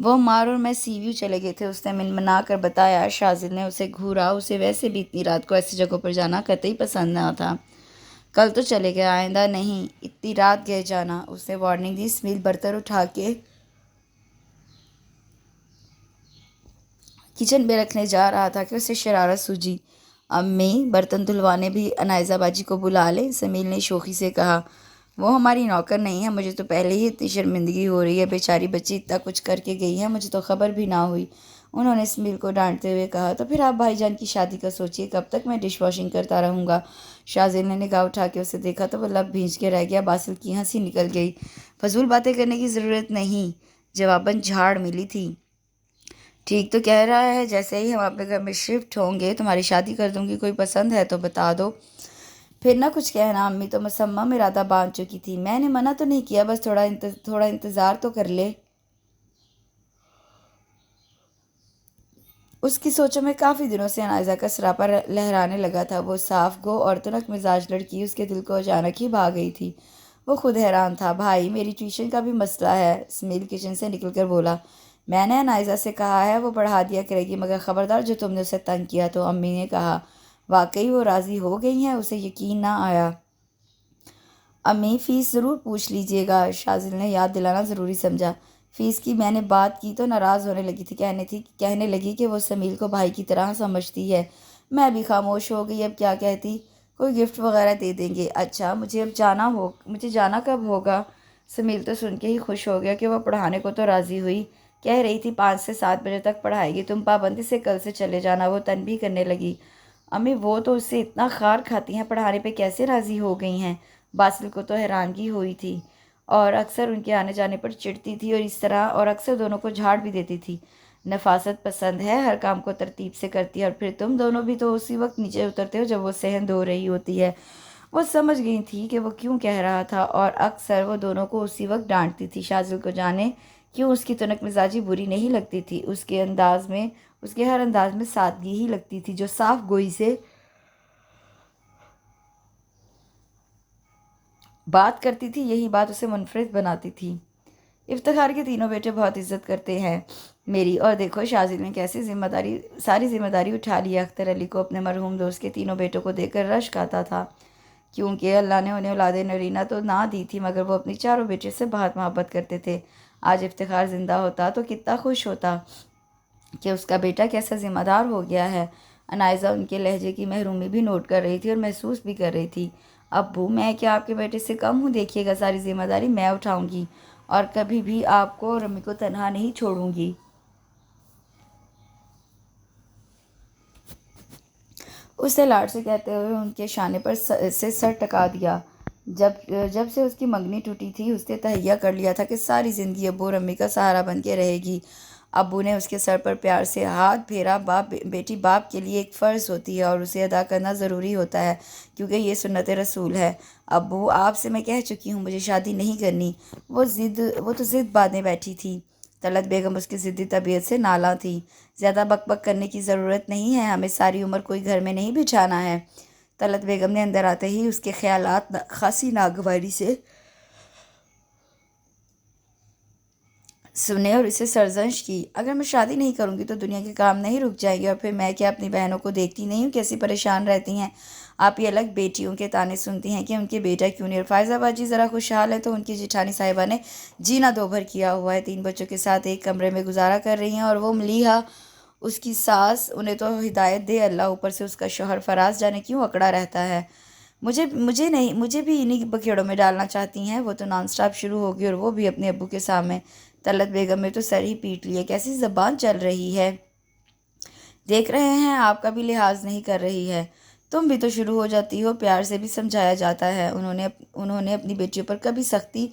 وہ مار اور میں سی ویو چلے گئے تھے، اس نے منا کر بتایا۔ شازل نے اسے گھورا۔ اسے ویسے بھی اتنی رات کو ایسی جگہوں پر جانا قطعی پسند نہ تھا۔ کل تو چلے گئے، آئندہ نہیں اتنی رات گئے جانا، اس نے وارننگ دی۔ اسمیل برتن اٹھا کے کچن میں رکھنے جا رہا تھا کہ اسے شرارت سوجی۔ امی برتن دھلوانے بھی انائزہ باجی کو بلا لیں، سمیل نے شوخی سے کہا۔ وہ ہماری نوکر نہیں ہے، مجھے تو پہلے ہی اتنی شرمندگی ہو رہی ہے، بیچاری بچی اتنا کچھ کر کے گئی ہے، مجھے تو خبر بھی نہ ہوئی، انہوں نے سمیل کو ڈانٹتے ہوئے کہا۔ تو پھر آپ بھائی جان کی شادی کا سوچیے، کب تک میں ڈش واشنگ کرتا رہوں گا؟ شازل نے نگاہ اٹھا کے اسے دیکھا تو وہ لب بھیج کے رہ گیا۔ باسل کی ہنسی نکل گئی۔ فضول باتیں کرنے کی ضرورت نہیں، جواباً جھاڑ ملی تھی۔ ٹھیک تو کہہ رہا ہے، جیسے ہی ہم اپنے گھر میں شفٹ ہوں گے تمہاری شادی کر دوں گی، کوئی پسند ہے تو بتا دو۔ پھر نہ کچھ کہنا، امی تو مصمم ارادہ باندھ چکی تھی، میں نے منع تو نہیں کیا، بس تھوڑا انتظار تو کر لے۔ اس کی سوچوں میں کافی دنوں سے انائزہ کا سراپا لہرانے لگا تھا۔ وہ صاف گو اور تنک مزاج لڑکی اس کے دل کو اچانک ہی بھا گئی تھی۔ وہ خود حیران تھا۔ بھائی میری ٹیوشن کا بھی مسئلہ ہے، سمیل کچن سے نکل کر بولا۔ میں نے انائزہ سے کہا ہے وہ پڑھا دیا کرے گی، مگر خبردار جو تم نے اسے تنگ کیا تو، امی نے کہا۔ واقعی وہ راضی ہو گئی ہیں؟ اسے یقین نہ آیا۔ امی فیس ضرور پوچھ لیجیے گا، شازل نے یاد دلانا ضروری سمجھا۔ فیس کی میں نے بات کی تو ناراض ہونے لگی تھی، کہنے لگی کہ وہ سمیل کو بھائی کی طرح سمجھتی ہے۔ میں بھی خاموش ہو گئی، اب کیا کہتی؟ کوئی گفٹ وغیرہ دے دیں گے۔ اچھا مجھے جانا کب ہوگا؟ سمیل تو سن کے ہی خوش ہو گیا کہ وہ پڑھانے کو تو راضی ہوئی، کہہ رہی تھی 5 سے 7 بجے تک پڑھائے گی، تم پابندی سے کل سے چلے جانا۔ وہ تنبیہ کرنے لگی۔ امی وہ تو اس سے اتنا خار کھاتی ہیں، پڑھانے پہ کیسے راضی ہو گئی ہیں؟ باسل کو تو حیرانگی ہوئی تھی، اور اکثر ان کے آنے جانے پر چڑھتی تھی اور اکثر دونوں کو جھاڑ بھی دیتی تھی۔ نفاست پسند ہے، ہر کام کو ترتیب سے کرتی ہے، اور پھر تم دونوں بھی تو اسی وقت نیچے اترتے ہو جب وہ صحن دھو رہی ہوتی ہے۔ وہ سمجھ گئی تھی کہ وہ کیوں کہہ رہا تھا، اور اکثر وہ دونوں کو اسی وقت ڈانٹتی تھی۔ شازل کو جانے کیوں اس کی تنک مزاجی بری نہیں لگتی تھی، اس کے ہر انداز میں سادگی ہی لگتی تھی جو صاف گوئی سے بات کرتی تھی، یہی بات اسے منفرد بناتی تھی۔ افتخار کے تینوں بیٹے بہت عزت کرتے ہیں میری، اور دیکھو شازل نے کیسے ساری ذمہ داری اٹھا لی ہے۔ اختر علی کو اپنے مرحوم دوست کے تینوں بیٹوں کو دیکھ کر رشک آتا تھا، کیونکہ اللہ نے انہیں اولاد نرینہ تو نہ دی تھی، مگر وہ اپنی چاروں بیٹے سے بہت محبت کرتے تھے۔ آج افتخار زندہ ہوتا تو کتنا خوش ہوتا کہ اس کا بیٹا کیسا ذمہ دار ہو گیا ہے۔ انائزہ ان کے لہجے کی محرومی بھی نوٹ کر رہی تھی اور محسوس بھی کر رہی تھی۔ ابو میں کیا آپ کے بیٹے سے کم ہوں؟ دیکھیے گا ساری ذمہ داری میں اٹھاؤں گی، اور کبھی بھی آپ کو اور امی کو تنہا نہیں چھوڑوں گی۔ اسے لاڈ سے کہتے ہوئے ان کے شانے پر سے سر ٹکا دیا۔ جب سے اس کی منگنی ٹوٹی تھی، اس نے تہیہ کر لیا تھا کہ ساری زندگی ابو اور امی کا سہارا بن کے رہے گی۔ ابو نے اس کے سر پر پیار سے ہاتھ پھیرا۔ بیٹی باپ کے لیے ایک فرض ہوتی ہے، اور اسے ادا کرنا ضروری ہوتا ہے، کیونکہ یہ سنت رسول ہے۔ ابو آپ سے میں کہہ چکی ہوں، مجھے شادی نہیں کرنی۔ وہ تو ضد باندھے بیٹھی تھی۔ طلعت بیگم اس کی ضدی طبیعت سے نالاں تھی۔ زیادہ بک بک کرنے کی ضرورت نہیں ہے، ہمیں ساری عمر کوئی گھر میں نہیں بچھانا ہے۔ طلعت بیگم نے اندر آتے ہی اس کے خیالات خاصی ناگواری سے سنے اور اسے سرزنش کی۔ اگر میں شادی نہیں کروں گی تو دنیا کے کام نہیں رک جائیں گے، اور پھر میں کیا اپنی بہنوں کو دیکھتی نہیں ہوں کیسی پریشان رہتی ہیں؟ آپ یہ الگ بیٹیوں کے تانے سنتی ہیں کہ ان کے بیٹا کیوں نہیں، اور فائزہ باجی ذرا خوشحال ہے تو ان کی جیٹھانی صاحبہ نے جینا دو بھر کیا ہوا ہے، 3 بچوں کے ساتھ ایک کمرے میں گزارا کر رہی ہیں، اور وہ ملیحہ اس کی ساس، انہیں تو ہدایت دے اللہ، اوپر سے اس کا شوہر فراز جانے کیوں اکڑا رہتا ہے۔ مجھے بھی انہی بکھیڑوں میں ڈالنا چاہتی ہیں؟ وہ تو نان سٹاپ شروع ہوگی، اور وہ بھی اپنے ابو کے سامنے۔ طلعت بیگم نے تو سر ہی پیٹ لیے، کیسی زبان چل رہی ہے؟ دیکھ رہے ہیں آپ کا بھی لحاظ نہیں کر رہی ہے، تم بھی تو شروع ہو جاتی ہو، پیار سے بھی سمجھایا جاتا ہے۔ انہوں نے اپنی بیٹیوں پر کبھی سختی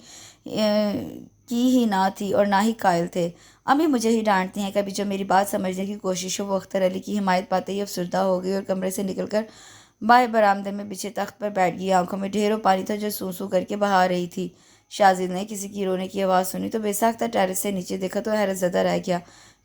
کی ہی نہ تھی، اور نہ ہی قائل تھے۔ امی مجھے ہی ڈانٹتی ہیں، کبھی جو میری بات سمجھنے کی کوشش ہو۔ وہ اختر علی کی حمایت پاتے ہی افسردہ ہو گئی، اور کمرے سے نکل کر بائیں برآمدے میں بچھے تخت پر بیٹھ گئی۔ آنکھوں میں ڈھیروں پانی تھا جو سوں سوں کر کے بہا رہی تھی۔ شازل نے کسی کی رونے کی آواز سنی تو بے ساختہ ٹیرس سے نیچے دیکھا تو حیرت زدہ رہ گیا۔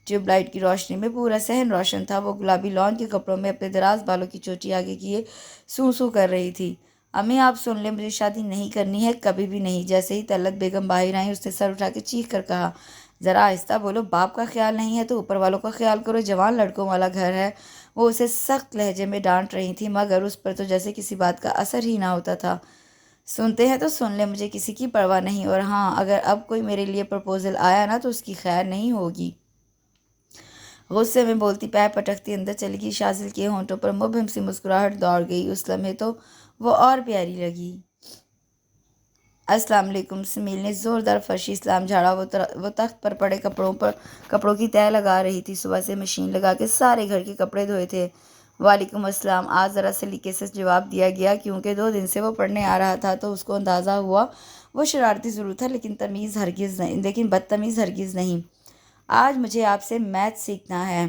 ٹیوب لائٹ کی روشنی میں پورا صحن روشن تھا۔ وہ گلابی لان کے کپڑوں میں اپنے دراز بالوں کی چوٹی آگے کیے سوں سوں کر رہی تھی۔ امی آپ سن لیں، مجھے شادی نہیں کرنی ہے، کبھی بھی نہیں۔ جیسے ہی طلعت بیگم باہر آئیں، اس نے سر اٹھا کے چیخ کر کہا، ذرا آہستہ بولو، باپ کا خیال نہیں ہے تو اوپر والوں کا خیال کرو، جوان لڑکوں والا گھر ہے۔ وہ اسے سخت لہجے میں ڈانٹ رہی تھی، مگر اس پر تو جیسے کسی بات کا اثر ہی نہ ہوتا تھا۔ سنتے ہیں تو سن لیں، مجھے کسی کی پرواہ نہیں، اور ہاں اگر اب کوئی میرے لیے پرپوزل آیا نا تو اس کی خیر نہیں ہوگی۔ غصے میں بولتی پیر پٹکتی اندر چلی گئی۔ شاذل کے ہونٹوں پر مبہم سی مسکراہٹ دوڑ گئی، اس لمحے تو وہ اور پیاری لگی۔ السلام علیکم۔ سمیل نے زوردار فرشی سلام جھاڑا۔ وہ تخت پر پڑے کپڑوں کی تہہ لگا رہی تھی، صبح سے مشین لگا کے سارے گھر کے کپڑے دھوئے تھے۔ وعلیکم السلام، آج ذرا سلیقے سے جواب دیا گیا، کیونکہ 2 دن سے وہ پڑھنے آ رہا تھا تو اس کو اندازہ ہوا وہ شرارتی ضرور تھا لیکن بدتمیز ہرگز نہیں۔ آج مجھے آپ سے میتھ سیکھنا ہے،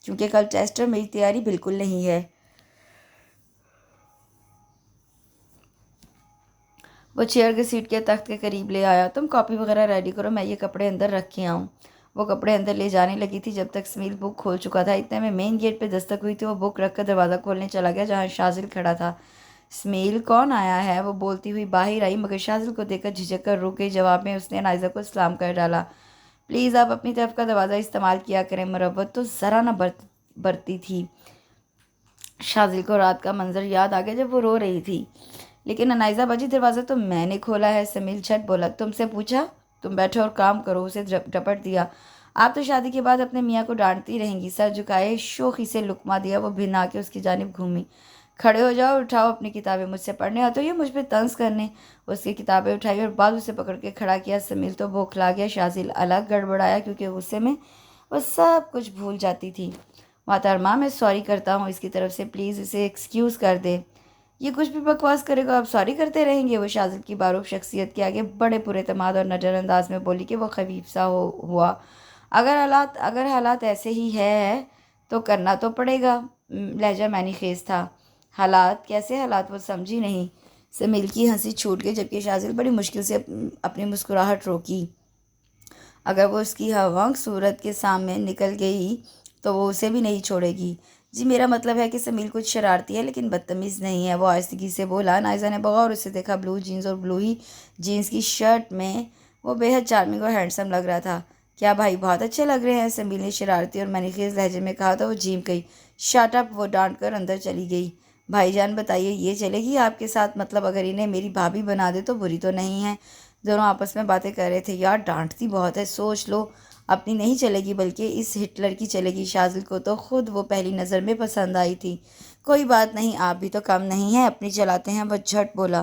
کیونکہ کل ٹیسٹ اور میری تیاری بالکل نہیں ہے۔ وہ چیئر کے سیٹ کے تخت کے قریب لے آیا۔ تم کاپی وغیرہ ریڈی کرو، میں یہ کپڑے اندر رکھ کے آؤں۔ وہ کپڑے اندر لے جانے لگی تھی جب تک سمیل بک کھول چکا تھا۔ اتنے میں مین گیٹ پہ دستک ہوئی تھی، وہ بک رکھ کر دروازہ کھولنے چلا گیا جہاں شاذل کھڑا تھا۔ سمیل، کون آیا ہے؟ وہ بولتی ہوئی باہر آئی، مگر شاذل کو دیکھ کر جھجک کر رک گئی۔ جواب میں اس نے نائزہ کو سلام کر ڈالا۔ پلیز آپ اپنی طرف کا دروازہ استعمال کیا کریں۔ مروت تو ذرا نہ برتی تھی۔ شاذل کو رات کا منظر یاد آ گیا جب وہ رو رہی تھی۔ لیکن نائزہ باجی، دروازہ تو میں نے کھولا ہے۔ سمیل جھٹ بولا۔ تم سے پوچھا؟ تم بیٹھو اور کام کرو، اسے ڈپٹ دیا۔ آپ تو شادی کے بعد اپنے میاں کو ڈانٹتی رہیں گی۔ سر جھکائے شوخی سے لقمہ دیا۔ وہ بھن آ کے اس کی جانب گھومی۔ کھڑے ہو جاؤ، اٹھاؤ اپنی کتابیں، مجھ سے پڑھنے آتے ہو یا مجھ پہ طنز کرنے؟ اس کی کتابیں اٹھائی اور بازو سے پکڑ کے کھڑا کیا۔ سمیل تو بوکھلا گیا۔ شاذل الگ گڑبڑایا کیونکہ غصے میں وہ سب کچھ بھول جاتی تھی۔ محترمہ، میں سوری کرتا ہوں اس کی طرف سے، پلیز اسے ایکسکیوز کر دے۔ یہ کچھ بھی بکواس کرے گا، آپ سوری کرتے رہیں گے؟ وہ شاذل کی باروک شخصیت کے آگے بڑے پر اعتماد اور نڈر انداز میں بولی کہ وہ خفیف سا ہوا۔ اگر حالات ایسے ہی ہے تو کرنا تو پڑے گا۔ لہجہ معنی خیز تھا۔ حالات؟ کیسے حالات؟ وہ سمجھی نہیں۔ سمیل کی ہنسی چھوٹ گئی جبکہ شاذل بڑی مشکل سے اپنی مسکراہٹ روکی۔ اگر وہ اس کی ہونک صورت کے سامنے نکل گئی تو وہ اسے بھی نہیں چھوڑے گی۔ جی، میرا مطلب ہے کہ سمیل کچھ شرارتی ہے لیکن بدتمیز نہیں ہے، وہ آہستگی سے بولا۔ نائزہ نے بغور اسے دیکھا۔ بلو جینز اور بلو ہی جینز کی شرٹ میں وہ بے حد چارمنگ اور ہینڈسم لگ رہا تھا۔ کیا بھائی بہت اچھے لگ رہے ہیں، سمیل نے شرارتی اور منیخیز لہجے میں کہا تو وہ جھیم گئی۔ شٹ اپ، وہ ڈانٹ کر اندر چلی گئی۔ بھائی جان بتائیے، یہ چلے گی آپ کے ساتھ؟ مطلب اگر انہیں میری بھابھی بنا دے تو بری تو نہیں ہے؟ دونوں آپس میں باتیں کر رہے تھے۔ یار ڈانٹتی بہت ہے، سوچ لو، اپنی نہیں چلے گی بلکہ اس ہٹلر کی چلے گی۔ شاذل کو تو خود وہ پہلی نظر میں پسند آئی تھی۔ کوئی بات نہیں، آپ بھی تو کم نہیں ہیں، اپنی چلاتے ہیں۔ وہ جھٹ بولا۔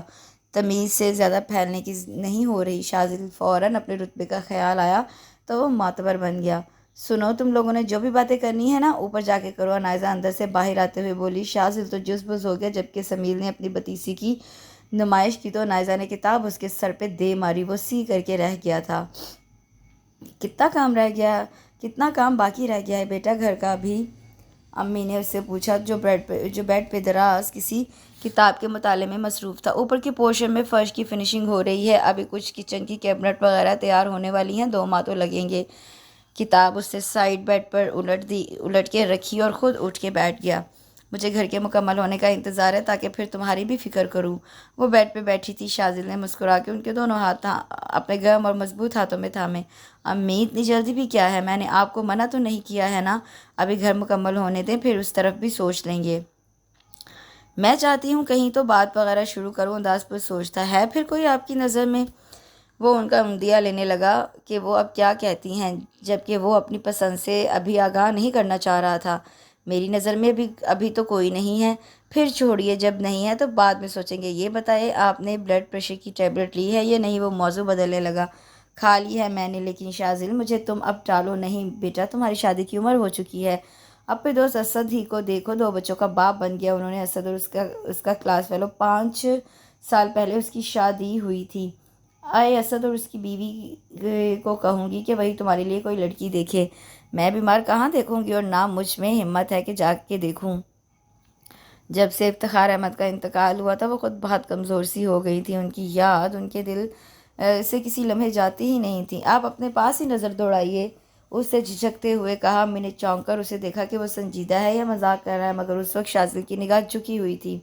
تمیز سے زیادہ پھیلنے کی نہیں ہو رہی۔ شاذل فوراً اپنے رتبے کا خیال آیا تو وہ معتبر بن گیا۔ سنو، تم لوگوں نے جو بھی باتیں کرنی ہے نا، اوپر جا کے کرو۔ نائزہ اندر سے باہر آتے ہوئے بولی۔ شاذل تو جزبز ہو گیا جبکہ سمیل نے اپنی بتیسی کی نمائش کی تو نائزہ نے کتاب اس کے سر پہ دے ماری۔ وہ سی کر کے رہ گیا تھا۔ کتنا کام باقی رہ گیا ہے بیٹا گھر کا ابھی؟ امی نے اس سے پوچھا جو بیڈ پہ دراز کسی کتاب کے مطالعے میں مصروف تھا۔ اوپر کے پورشن میں فرش کی فنشنگ ہو رہی ہے، ابھی کچھ کچن کی کیبنٹ وغیرہ تیار ہونے والی ہیں، 2 ماہ تو لگیں گے۔ کتاب اس سے سائڈ بیڈ پر الٹ کے رکھی اور خود اٹھ کے بیٹھ گیا۔ مجھے گھر کے مکمل ہونے کا انتظار ہے تاکہ پھر تمہاری بھی فکر کروں۔ وہ بیڈ پہ بیٹھی تھی۔ شاذل نے مسکرا کے ان کے دونوں ہاتھ اپنے گرم اور مضبوط ہاتھوں میں تھامے۔ امی، اتنی جلدی بھی کیا ہے؟ میں نے آپ کو منع تو نہیں کیا ہے نا؟ ابھی گھر مکمل ہونے دیں، پھر اس طرف بھی سوچ لیں گے۔ میں چاہتی ہوں کہیں تو بات وغیرہ شروع کروں، انداز پر سوچتا ہے پھر کوئی آپ کی نظر میں؟ وہ ان کا عمدیہ لینے لگا کہ وہ اب کیا کہتی ہیں، جبکہ وہ اپنی پسند سے ابھی آگاہ نہیں کرنا چاہ رہا تھا۔ میری نظر میں ابھی تو کوئی نہیں ہے۔ پھر چھوڑیے، جب نہیں ہے تو بعد میں سوچیں گے۔ یہ بتائے، آپ نے بلڈ پریشر کی ٹیبلٹ لی ہے یا نہیں؟ وہ موضوع بدلنے لگا۔ کھا لی ہے میں نے، لیکن شاذل مجھے تم اب ٹالو نہیں بیٹا، تمہاری شادی کی عمر ہو چکی ہے۔ اپنے دوست اسد ہی کو دیکھو، 2 بچوں کا باپ بن گیا۔ انہوں نے اسد اور اس کا کلاس فیلو 5 سال پہلے اس کی شادی ہوئی تھی۔ آئے اسد اور اس کی بیوی کو کہوں گی کہ وہی تمہارے لیے کوئی لڑکی دیکھے۔ میں بیمار کہاں دیکھوں گی، اور نہ مجھ میں ہمت ہے کہ جا کے دیکھوں۔ جب سے افتخار احمد کا انتقال ہوا تھا وہ خود بہت کمزور سی ہو گئی تھی۔ ان کی یاد ان کے دل سے کسی لمحے جاتی ہی نہیں تھی۔ آپ اپنے پاس ہی نظر دوڑائیے، اس سے جھجکتے ہوئے کہا۔ میں نے چونک کر اسے دیکھا کہ وہ سنجیدہ ہے یا مذاق کر رہا ہے، مگر اس وقت شاذل کی نگاہ جھکی ہوئی تھی۔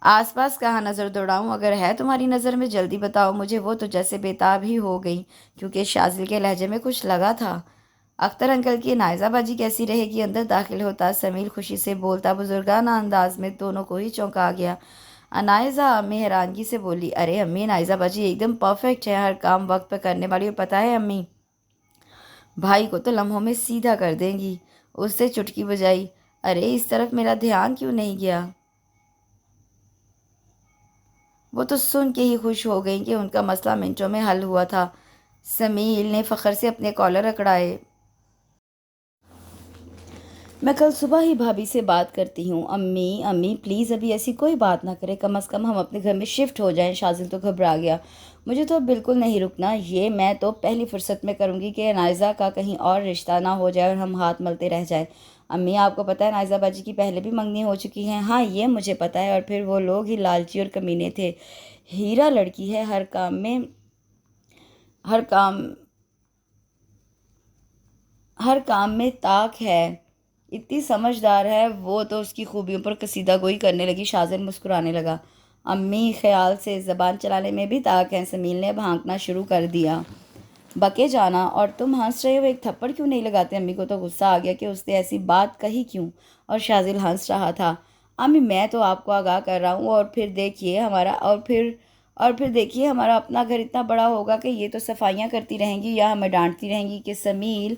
آس پاس کہاں نظر دوڑاؤں؟ اگر ہے تمہاری نظر میں جلدی بتاؤ مجھے۔ وہ تو جیسے بےتاب ہی ہو گئی کیونکہ شازل کے لہجے میں کچھ لگا تھا۔ اختر انکل کی نائزہ باجی کیسی رہے گی؟ اندر داخل ہوتا سمیل خوشی سے بولتا بزرگانہ انداز میں دونوں کو ہی چونکا گیا۔ انائزہ امی حیرانگی سے بولی، ارے امی، نائزہ باجی ایک دم پرفیکٹ ہے، ہر کام وقت پہ کرنے والی، اور پتہ ہے امی، بھائی کو تو لمحوں میں سیدھا کر دیں گی۔ اس سے چٹکی بجائی، ارے اس طرف میرا دھیان کیوں نہیں گیا؟ وہ تو سن کے ہی خوش ہو گئیں کہ ان کا مسئلہ منٹوں میں حل ہوا تھا۔ سمیل نے فخر سے اپنے کالر اکڑائے۔ میں کل صبح ہی بھابھی سے بات کرتی ہوں۔ امی امی پلیز ابھی ایسی کوئی بات نہ کرے، کم از کم ہم اپنے گھر میں شفٹ ہو جائیں۔ شازل تو گھبرا گیا، مجھے تو اب بالکل نہیں رکنا، یہ میں تو پہلی فرصت میں کروں گی کہ نائزہ کا کہیں اور رشتہ نہ ہو جائے اور ہم ہاتھ ملتے رہ جائیں۔ امی آپ کو پتہ ہے نائزہ باجی کی پہلے بھی منگنی ہو چکی ہیں؟ ہاں یہ مجھے پتہ ہے، اور پھر وہ لوگ ہی لالچی اور کمینے تھے۔ ہیرا لڑکی ہے، ہر کام میں طاق ہے، اتنی سمجھدار ہے وہ، تو اس کی خوبیوں پر قصیدہ گوئی کرنے لگی۔ شازل مسکرانے لگا، امی خیال سے زبان چلانے میں بھی طاق ہے۔ سمیل نے بھانکنا شروع کر دیا، بکے جانا، اور تم ہنس رہے ہو، ایک تھپڑ کیوں نہیں لگاتے؟ امی کو تو غصہ آ گیا کہ اس نے ایسی بات کہی کیوں، اور شازل ہنس رہا تھا۔ امی میں تو آپ کو آگاہ کر رہا ہوں، اور پھر دیکھیے ہمارا اپنا گھر اتنا بڑا ہوگا کہ یہ تو صفائیاں کرتی رہیں گی یا ہمیں ڈانٹتی رہیں گی کہ سمیل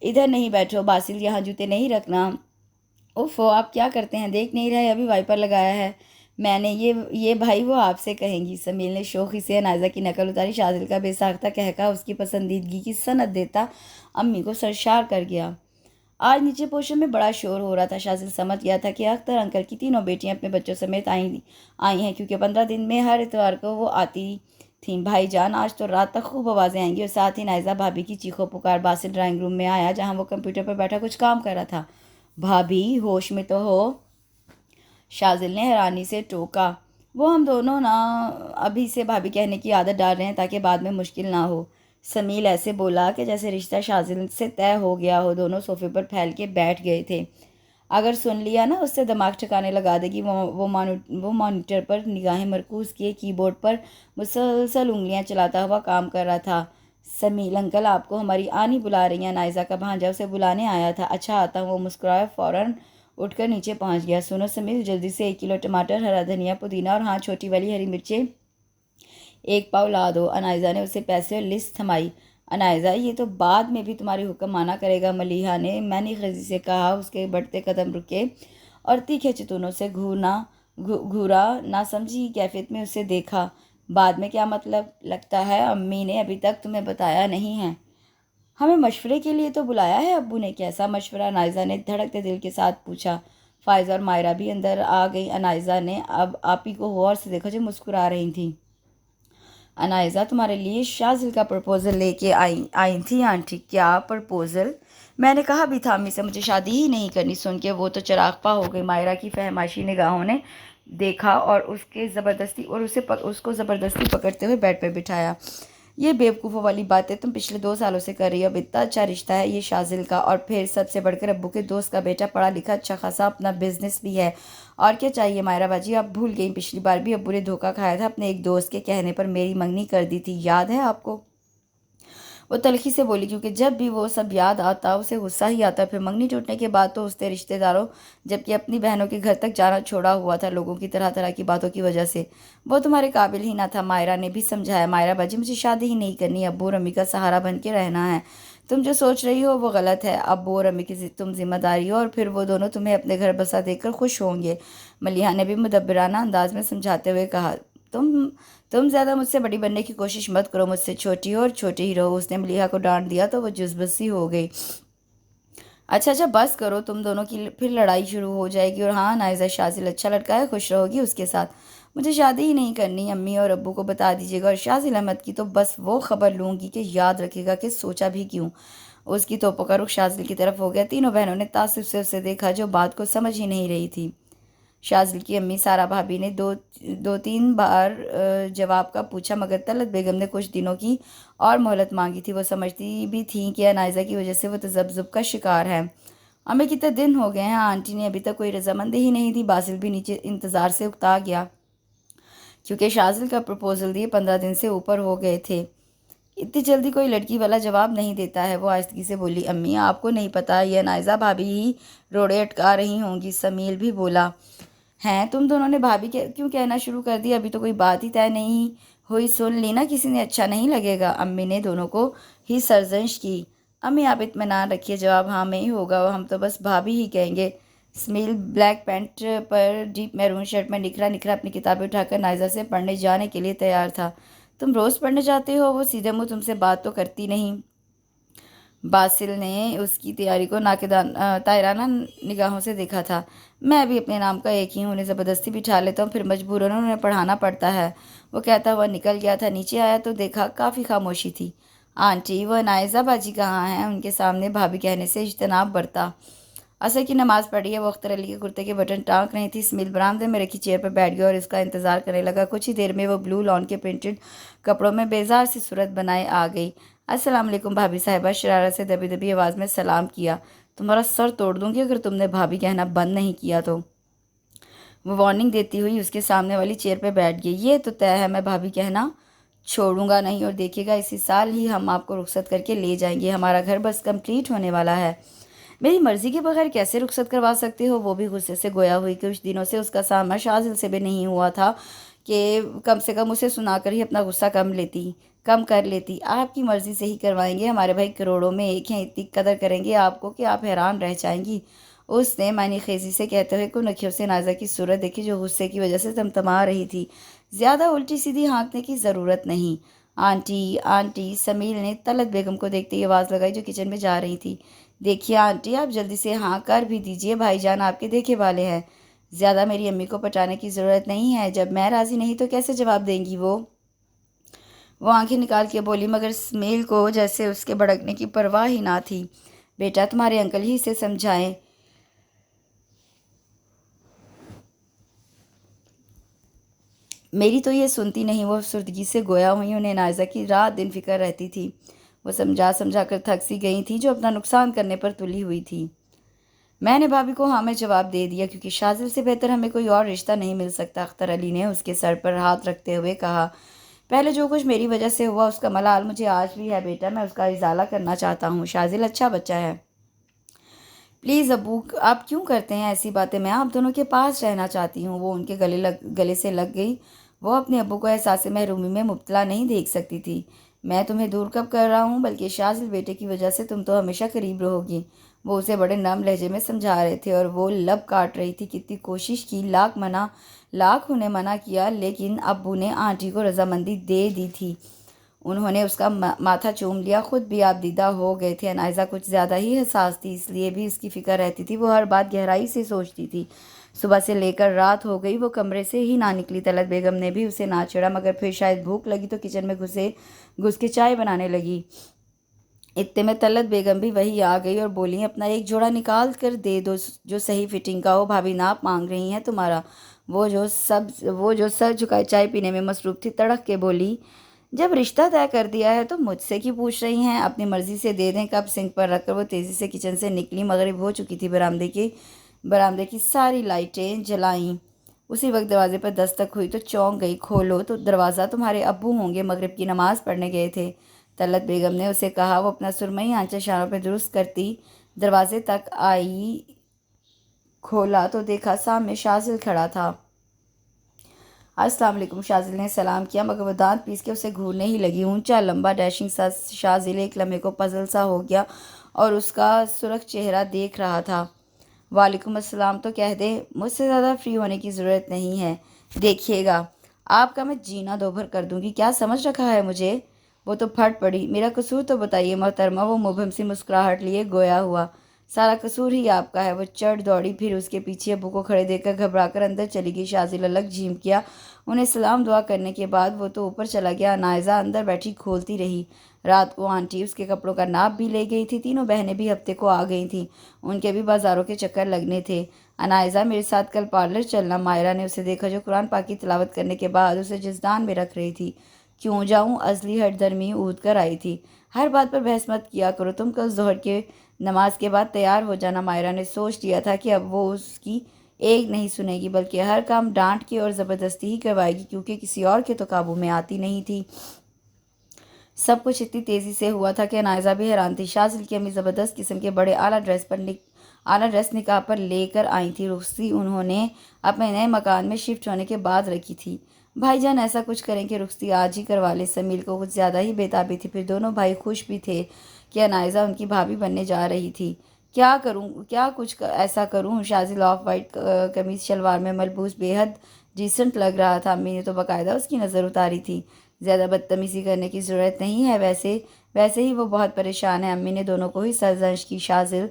ادھر نہیں بیٹھو، باسل یہاں جوتے نہیں رکھنا۔ اوفو آپ کیا کرتے ہیں، دیکھ نہیں رہے ابھی وائپر لگایا ہے میں نے، یہ بھائی وہ آپ سے کہیں گی۔ سمیل نے شوخی سے نائزہ کی نقل اتاری۔ شازل کا بے ساختہ کہکا اس کی پسندیدگی کی سند دیتا امی کو سرشار کر گیا۔ آج نیچے پوشن میں بڑا شور ہو رہا تھا۔ شازل سمجھ گیا تھا کہ اختر انکل کی تینوں بیٹیاں اپنے بچوں سمیت آئی ہیں، کیونکہ 15 دن میں ہر اتوار کو وہ آتی تھیں۔ بھائی جان آج تو رات تک خوب آوازیں آئیں گی، اور ساتھ ہی نائزہ بھابھی کی چیخو پکار۔ باسل ڈرائنگ روم میں آیا جہاں وہ کمپیوٹر پر بیٹھا کچھ کام کر رہا تھا۔ بھابھی ہوش میں تو ہو؟ شازل نے حیرانی سے ٹوکا۔ وہ ہم دونوں نا ابھی سے بھابھی کہنے کی عادت ڈال رہے ہیں تاکہ بعد میں مشکل نہ ہو۔ سمیل ایسے بولا کہ جیسے رشتہ شازل سے طے ہو گیا ہو۔ دونوں صوفے پر پھیل کے بیٹھ گئے تھے۔ اگر سن لیا نا اس سے دماغ ٹھکانے لگا دے گی۔ وہ مانیٹر پر نگاہیں مرکوز کیے کی بورڈ پر مسلسل انگلیاں چلاتا ہوا کام کر رہا تھا۔ سمیل انکل آپ کو ہماری آنی بلا رہی ہیں، نائزہ کا بھانجا اسے بلانے آیا تھا۔ اچھا آتا ہوں، وہ مسکرایا، فوراً اٹھ کر نیچے پہنچ گیا۔ سنو سمیل، جلدی سے 1 کلو ٹماٹر، ہرا دھنیا، پودینہ، اور ہاں چھوٹی والی ہری مرچیں 1 پاؤ لا دو۔ انائزہ نے اسے پیسے اور لسٹ تھمائی۔ انائزہ یہ تو بعد میں بھی تمہاری حکم مانا کرے گا، ملیحہ نے معنی خیزی سے کہا۔ اس کے بڑھتے قدم رکے اور تیکھے چتونوں سے گھورا نہ سمجھی کیفیت میں اسے دیکھا۔ بعد میں کیا مطلب؟ لگتا ہے امی نے ابھی تک تمہیں بتایا نہیں ہے۔ ہمیں مشورے کے لیے تو بلایا ہے ابو نے۔ کیسا مشورہ؟ نائزہ نے دھڑکتے دل کے ساتھ پوچھا۔ فائزہ اور مائرہ بھی اندر آ گئی۔ انائزہ نے اب آپی کو غور سے دیکھا جو مسکرا رہی تھیں۔ انائزہ تمہارے لیے شازل کا پرپوزل لے کے آئی تھی آنٹی۔ کیا پرپوزل؟ میں نے کہا بھی تھا امی سے مجھے شادی ہی نہیں کرنی۔ سن کے وہ تو چراغ پا ہو گئی۔ مائرہ کی فہمائشی نگاہوں نے دیکھا اور اس کو زبردستی پکڑتے ہوئے بیڈ پہ بٹھایا۔ یہ بیوقوفوں والی باتیں تم پچھلے 2 سالوں سے کر رہی ہو۔ اب اتنا اچھا رشتہ ہے یہ شازل کا، اور پھر سب سے بڑھ کر ابو کے دوست کا بیٹا، پڑھا لکھا، اچھا خاصا اپنا بزنس بھی ہے۔ اور کیا چاہیے مائرہ باجی؟ آپ بھول گئیں پچھلی بار بھی ابو نے دھوکہ کھایا تھا، اپنے ایک دوست کے کہنے پر میری منگنی کر دی تھی، یاد ہے آپ کو؟ وہ تلخی سے بولی، کیونکہ جب بھی وہ سب یاد آتا اسے غصہ ہی آتا۔ پھر منگنی ٹوٹنے کے بعد تو اس نے رشتہ داروں جبکہ اپنی بہنوں کے گھر تک جانا چھوڑا ہوا تھا، لوگوں کی طرح طرح کی باتوں کی وجہ سے۔ وہ تمہارے قابل ہی نہ تھا، مائرہ نے بھی سمجھایا۔ مائرہ باجی مجھے شادی ہی نہیں کرنی، ابو اور امی کا سہارا بن کے رہنا ہے۔ تم جو سوچ رہی ہو وہ غلط ہے، ابو اور امی کی تم ذمہ داری ہو، اور پھر وہ دونوں تمہیں اپنے گھر بسا دیکھ کر خوش ہوں گے۔ ملیحہ نے بھی مدبرانہ انداز میں سمجھاتے ہوئے کہا۔ تم زیادہ مجھ سے بڑی بننے کی کوشش مت کرو، مجھ سے چھوٹی ہو اور چھوٹے ہی رہو۔ اس نے ملیحہ کو ڈانٹ دیا تو وہ جذبت سی ہو گئی۔ اچھا بس کرو، تم دونوں کی پھر لڑائی شروع ہو جائے گی۔ اور ہاں نائزہ، شازل اچھا لڑکا ہے، خوش رہو گی اس کے ساتھ۔ مجھے شادی ہی نہیں کرنی، امی اور ابو کو بتا دیجیے گا۔ اور شازل احمد کی تو بس وہ خبر لوں گی کہ یاد رکھے گا کہ سوچا بھی کیوں۔ اس کی توپوں کا رخ شازل کی طرف ہو گیا۔ تینوں بہنوں نے تعصب سے اسے دیکھا جو بات کو سمجھ ہی نہیں رہی تھی۔ شازل کی امی سارا بھابھی نے 2-3 بار جواب کا پوچھا، مگر طلعت بیگم نے کچھ دنوں کی اور مہلت مانگی تھی۔ وہ سمجھتی بھی تھیں کہ انائزہ کی وجہ سے وہ تذبذب کا شکار ہے۔ امی کتنے دن ہو گئے ہیں آنٹی نے ابھی تک کوئی رضامندی ہی نہیں دی۔ باسل بھی نیچے انتظار سے اکتا گیا۔ کیونکہ شازل کا پرپوزل دیے 15 دن سے اوپر ہو گئے تھے۔ اتنی جلدی کوئی لڑکی والا جواب نہیں دیتا ہے، وہ آہستگی سے بولی۔ امی آپ کو نہیں پتہ یہ نائزہ بھابھی ہی روڑے اٹکا رہی ہوں گی، سمیل بھی بولا۔ ہیں تم دونوں نے بھابھی کیوں کہنا شروع کر دی؟ ابھی تو کوئی بات ہی طے نہیں ہوئی، سن لی نا کسی نے، اچھا نہیں لگے گا۔ امی نے دونوں کو ہی سرزنش کی۔ امی آپ اطمینان رکھیے، جواب ہاں میں ہی ہوگا، ہم تو بس بھابھی ہی کہیں گے۔ سمیل بلیک پینٹ پر ڈیپ میرون شرٹ میں نکھرا نکھرا اپنی کتابیں اٹھا کر نائزہ سے پڑھنے جانے کے لیے تیار تھا۔ تم روز پڑھنے جاتے ہو؟ وہ سیدھے منہ تم سے بات تو کرتی نہیں۔ باسل نے اس کی تیاری کو طائرانہ نگاہوں سے دیکھا تھا۔ میں بھی اپنے نام کا ایک ہی ہوں، انہیں زبردستی بٹھا لیتا ہوں، پھر مجبوراً انہیں پڑھانا پڑتا ہے، وہ کہتا ہوا نکل گیا تھا۔ نیچے آیا تو دیکھا کافی خاموشی تھی۔ آنٹی وہ نائزہ باجی کہاں ہیں؟ ان کے سامنے بھابھی کہنے سے اجتناب برتا۔ عصر کی نماز پڑھی ہے، وہ اختر علی کے کرتے کے بٹن ٹانک رہی تھی۔ سمیل برآمدے میں رکھی چیئر پر بیٹھ گیا اور اس کا انتظار کرنے لگا۔ کچھ ہی دیر میں وہ بلو لان کے پرنٹڈ کپڑوں میں بیزار سی صورت بنائے آ گئی۔ السلام علیکم بھابھی صاحبہ، شرارت سے دبی دبی آواز میں سلام کیا۔ تمہارا سر توڑ دوں گی اگر تم نے بھابھی کہنا بند نہیں کیا تو۔ وہ وارننگ دیتی ہوئی اس کے سامنے والی چیئر پہ بیٹھ گئی۔ یہ تو طے ہے، میں بھابھی کہنا چھوڑوں گا نہیں، اور دیکھیے گا اسی سال ہی ہم آپ کو رخصت کر کے لے جائیں گے، ہمارا گھر بس کمپلیٹ ہونے والا ہے۔ میری مرضی کے بغیر کیسے رخصت کروا سکتے ہو؟ وہ بھی غصے سے گویا ہوئی۔ کچھ دنوں سے اس کا سامنا شازل سے بھی نہیں ہوا تھا کہ کم سے کم اسے سنا کر ہی اپنا غصہ کم کر لیتی۔ آپ کی مرضی سے ہی کروائیں گے، ہمارے بھائی کروڑوں میں ایک ہیں، اتنی قدر کریں گے آپ کو کہ آپ حیران رہ جائیں گی۔ اس نے معنی خیزی سے کہتے ہوئے کنکھیوں سے نائزہ کی صورت دیکھی جو غصے کی وجہ سے تمتما رہی تھی۔ زیادہ الٹی سیدھی ہانکنے کی ضرورت نہیں۔ آنٹی آنٹی، سمیل نے طلعت بیگم کو دیکھتے ہی آواز لگائی جو کچن میں جا رہی تھی۔ دیکھیے آنٹی، آپ جلدی سے ہاں کر بھی دیجیے، بھائی جان آپ کے دیکھے والے ہیں۔ زیادہ میری امی کو پٹانے کی ضرورت نہیں ہے، جب میں راضی نہیں تو کیسے جواب دیں گی وہ آنکھیں نکال کے بولی، مگر سمیل کو جیسے اس کے بھڑکنے کی پرواہ ہی نہ تھی۔ بیٹا تمہارے انکل ہی سے سمجھائیں، میری تو یہ سنتی نہیں۔ وہ افسردگی سے گویا ہوئی، انہیں نائزہ کی رات دن فکر رہتی تھی۔ وہ سمجھا کر تھک سی گئی تھی جو اپنا نقصان کرنے پر تلی ہوئی تھی۔ میں نے بھابھی کو ہاں میں جواب دے دیا، کیونکہ شازل سے بہتر ہمیں کوئی اور رشتہ نہیں مل سکتا، اختر علی نے اس کے سر پر ہاتھ رکھتے ہوئے کہا۔ پہلے جو کچھ میری وجہ سے ہوا اس کا ملال مجھے آج بھی ہے بیٹا، میں اس کا ازالہ کرنا چاہتا ہوں۔ شازل اچھا بچہ ہے۔ پلیز ابو، آپ کیوں کرتے ہیں ایسی باتیں؟ میں آپ دونوں کے پاس رہنا چاہتی ہوں۔ وہ ان کے گلے سے لگ گئی۔ وہ اپنے ابو کو احساس محرومی میں مبتلا نہیں دیکھ سکتی تھی۔ میں تمہیں دور کب کر رہا ہوں؟ بلکہ شازل بیٹے کی وجہ سے تم تو ہمیشہ قریب رہو گی، وہ اسے بڑے نرم لہجے میں سمجھا رہے تھے، اور وہ لب کاٹ رہی تھی۔ کتنی کوشش کی، لاکھ انہیں منع کیا، لیکن ابو نے آنٹی کو رضامندی دے دی تھی۔ انہوں نے اس کا ماتھا چوم لیا، خود بھی آپ دیدہ ہو گئے تھے۔ نائزہ کچھ زیادہ ہی حساس تھی، اس لیے بھی اس کی فکر رہتی تھی، وہ ہر بات گہرائی سے سوچتی تھی۔ صبح سے لے کر رات ہو گئی، وہ کمرے سے ہی نہ نکلی۔ طلعت بیگم نے بھی اسے نہ چھیڑا، مگر پھر شاید بھوک لگی تو کچن میں گھس کے چائے بنانے لگی۔ اتنے میں طلعت بیگم بھی وہی آ گئی اور بولی، اپنا ایک جوڑا نکال کر دے دو جو صحیح فٹنگ کا ہو، بھابھی ناپ مانگ رہی ہیں تمہارا۔ وہ جو سر جھکائے چائے پینے میں مصروف تھی تڑک کے بولی، جب رشتہ طے کر دیا ہے تو مجھ سے کیوں پوچھ رہی ہیں؟ اپنی مرضی سے دے دیں۔ کپ سنک پر رکھ کر وہ تیزی سے کچن سے نکلی۔ مغرب ہو چکی تھی، برآمدے کی ساری لائٹیں جلائیں۔ اسی وقت دروازے پر دستک ہوئی تو چونک گئی۔ کھولو تو دروازہ، تمہارے ابو ہوں گے، مغرب کی نماز پڑھنے گئے تھے، طلعت بیگم نے اسے کہا۔ وہ اپنا سرمئی آنچہ شانوں پہ درست کرتی دروازے تک آئی۔ کھولا تو دیکھا سامنے شازل کھڑا تھا۔ السلام علیکم، شازل نے سلام کیا، مگر وہ دانت پیس کے اسے گھورنے ہی لگی۔ اونچا لمبا ڈیشنگ سا شازل ایک لمحے کو پزل سا ہو گیا اور اس کا سرخ چہرہ دیکھ رہا تھا۔ وعلیکم السلام تو کہہ دے، مجھ سے زیادہ فری ہونے کی ضرورت نہیں ہے، دیکھیے گا آپ کا میں جینا دوبھر کر دوں گی، کیا سمجھ رکھا ہے مجھے؟ وہ تو پھٹ پڑی۔ میرا قصور تو بتائیے محترمہ، وہ مبہم سی مسکراہٹ لیے گویا ہوا۔ سارا قصور ہی آپ کا ہے۔ وہ چڑھ دوڑی، پھر اس کے پیچھے ابو کو کھڑے دیکھ کر گھبرا کر اندر چلی گئی۔ شازل الگ جھیم کیا۔ انہیں سلام دعا کرنے کے بعد وہ تو اوپر چلا گیا، نائزہ اندر بیٹھی کھولتی رہی۔ رات کو آنٹی اس کے کپڑوں کا ناپ بھی لے گئی تھی۔ تینوں بہنیں بھی ہفتے کو آ گئی تھیں، ان کے بھی بازاروں کے چکر لگنے تھے۔ انائزہ میرے ساتھ کل پارلر چلنا؟ مائرہ نے اسے دیکھا جو قرآن پاک کی تلاوت کرنے کے بعد اسے جزدان میں رکھ رہی تھی۔ کیوں جاؤں؟ ازلی ہٹ درمی اود کر آئی تھی۔ ہر بات پر بحث مت کیا کرو، تم کل ظہر کے نماز کے بعد تیار ہو جانا۔ مائرہ نے سوچ لیا تھا کہ اب وہ اس کی ایک نہیں سنے گی بلکہ ہر کام ڈانٹ کے اور زبردستی ہی کروائے گی، کیونکہ کسی اور کے تو قابو میں آتی نہیں تھی۔ سب کچھ اتنی تیزی سے ہوا تھا کہ انائزہ بھی حیران تھی۔ شاذل کی امی زبردست قسم کے بڑے اعلیٰ ڈریس نکاح پر لے کر آئی تھی۔ رخصتی انہوں نے اپنے نئے مکان میں شفٹ ہونے کے بعد رکھی تھی۔ بھائی جان ایسا کچھ کریں کہ رخصتی آج ہی کروا لیں۔ سمیل کو کچھ زیادہ ہی بےتابی تھی، پھر دونوں بھائی خوش بھی تھے کہ انائزہ ان کی بھابھی بننے جا رہی تھی۔ کیا کچھ ایسا کروں؟ شاذل آف وائٹ قمیص شلوار میں ملبوس بے حد ڈیسنٹ لگ رہا تھا۔ امی نے تو باقاعدہ اس کی نظر اتاری تھی۔ زیادہ بدتمیزی کرنے کی ضرورت نہیں ہے، ویسے ہی وہ بہت پریشان ہے۔ امی نے دونوں کو ہی سرزنش کی۔ شاذل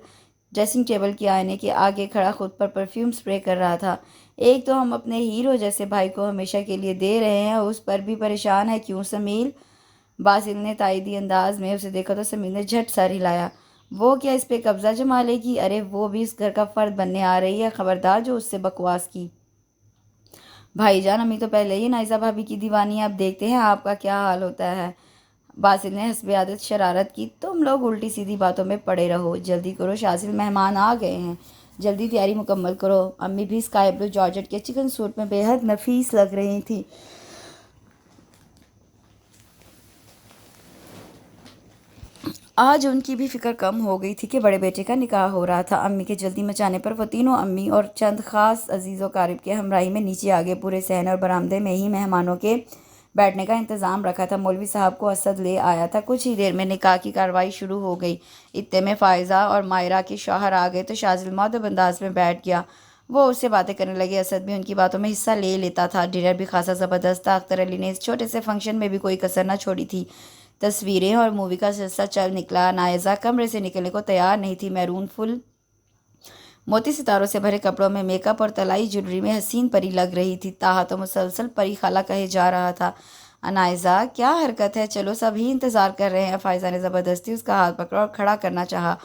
ڈریسنگ ٹیبل کے آئینے کے آگے کھڑا خود پر پرفیوم سپرے کر رہا تھا۔ ایک تو ہم اپنے ہیرو جیسے بھائی کو ہمیشہ کے لیے دے رہے ہیں، اس پر بھی پریشان ہے کیوں سمیل؟ باسل نے تائیدی انداز میں اسے دیکھا تو سمیل نے جھٹ سر ہلایا۔ وہ کیا اس پہ قبضہ جما لے گی؟ ارے وہ بھی اس گھر کا فرد بننے آ رہی ہے، خبردار جو اس سے بکواس کی۔ بھائی جان امی تو پہلے ہی نائزہ بھابھی کی دیوانی ہے، اب دیکھتے ہیں آپ کا کیا حال ہوتا ہے۔ باسل نے حسب عادت شرارت کی۔ تم لوگ الٹی سیدھی باتوں میں پڑے رہو، جلدی کرو شاذل، مہمان آ گئے ہیں، جلدی تیاری مکمل کرو۔ امی بھی اسکائی بلو جارجٹ کے چکن سوٹ میں بے حد نفیس لگ رہی تھی۔ آج ان کی بھی فکر کم ہو گئی تھی کہ بڑے بیٹے کا نکاح ہو رہا تھا۔ امی کے جلدی مچانے پر وہ تینوں امی اور چند خاص عزیز و اقارب کے ہمراہی میں نیچے آگے۔ پورے صحن اور برآمدے میں ہی مہمانوں کے بیٹھنے کا انتظام رکھا تھا۔ مولوی صاحب کو اسد لے آیا تھا۔ کچھ ہی دیر میں نکاح کی کارروائی شروع ہو گئی۔ اتنے میں فائزہ اور مائرہ کے شوہر آ گئے تو شاذل مؤدب انداز میں بیٹھ گیا۔ وہ اس سے باتیں کرنے لگے۔ اسد بھی ان کی باتوں میں حصہ لے لیتا تھا۔ ڈنر بھی خاصا زبردست تھا۔ اختر علی نے اس چھوٹے سے فنکشن میں بھی کوئی کسر نہ چھوڑی تھی۔ تصویریں اور مووی کا سلسلہ چل نکلا۔ نائزہ کمرے سے نکلنے کو تیار نہیں تھی۔ میرون فل موتی ستاروں سے بھرے کپڑوں میں میک اپ اور طلائی جویلری میں حسین پری لگ رہی تھی۔ تاہا تو مسلسل پری خالہ کہے جا رہا تھا۔ انائزہ کیا حرکت ہے، چلو سبھی انتظار کر رہے ہیں۔ فائزہ نے زبردستی اس کا ہاتھ پکڑا اور کھڑا کرنا چاہا۔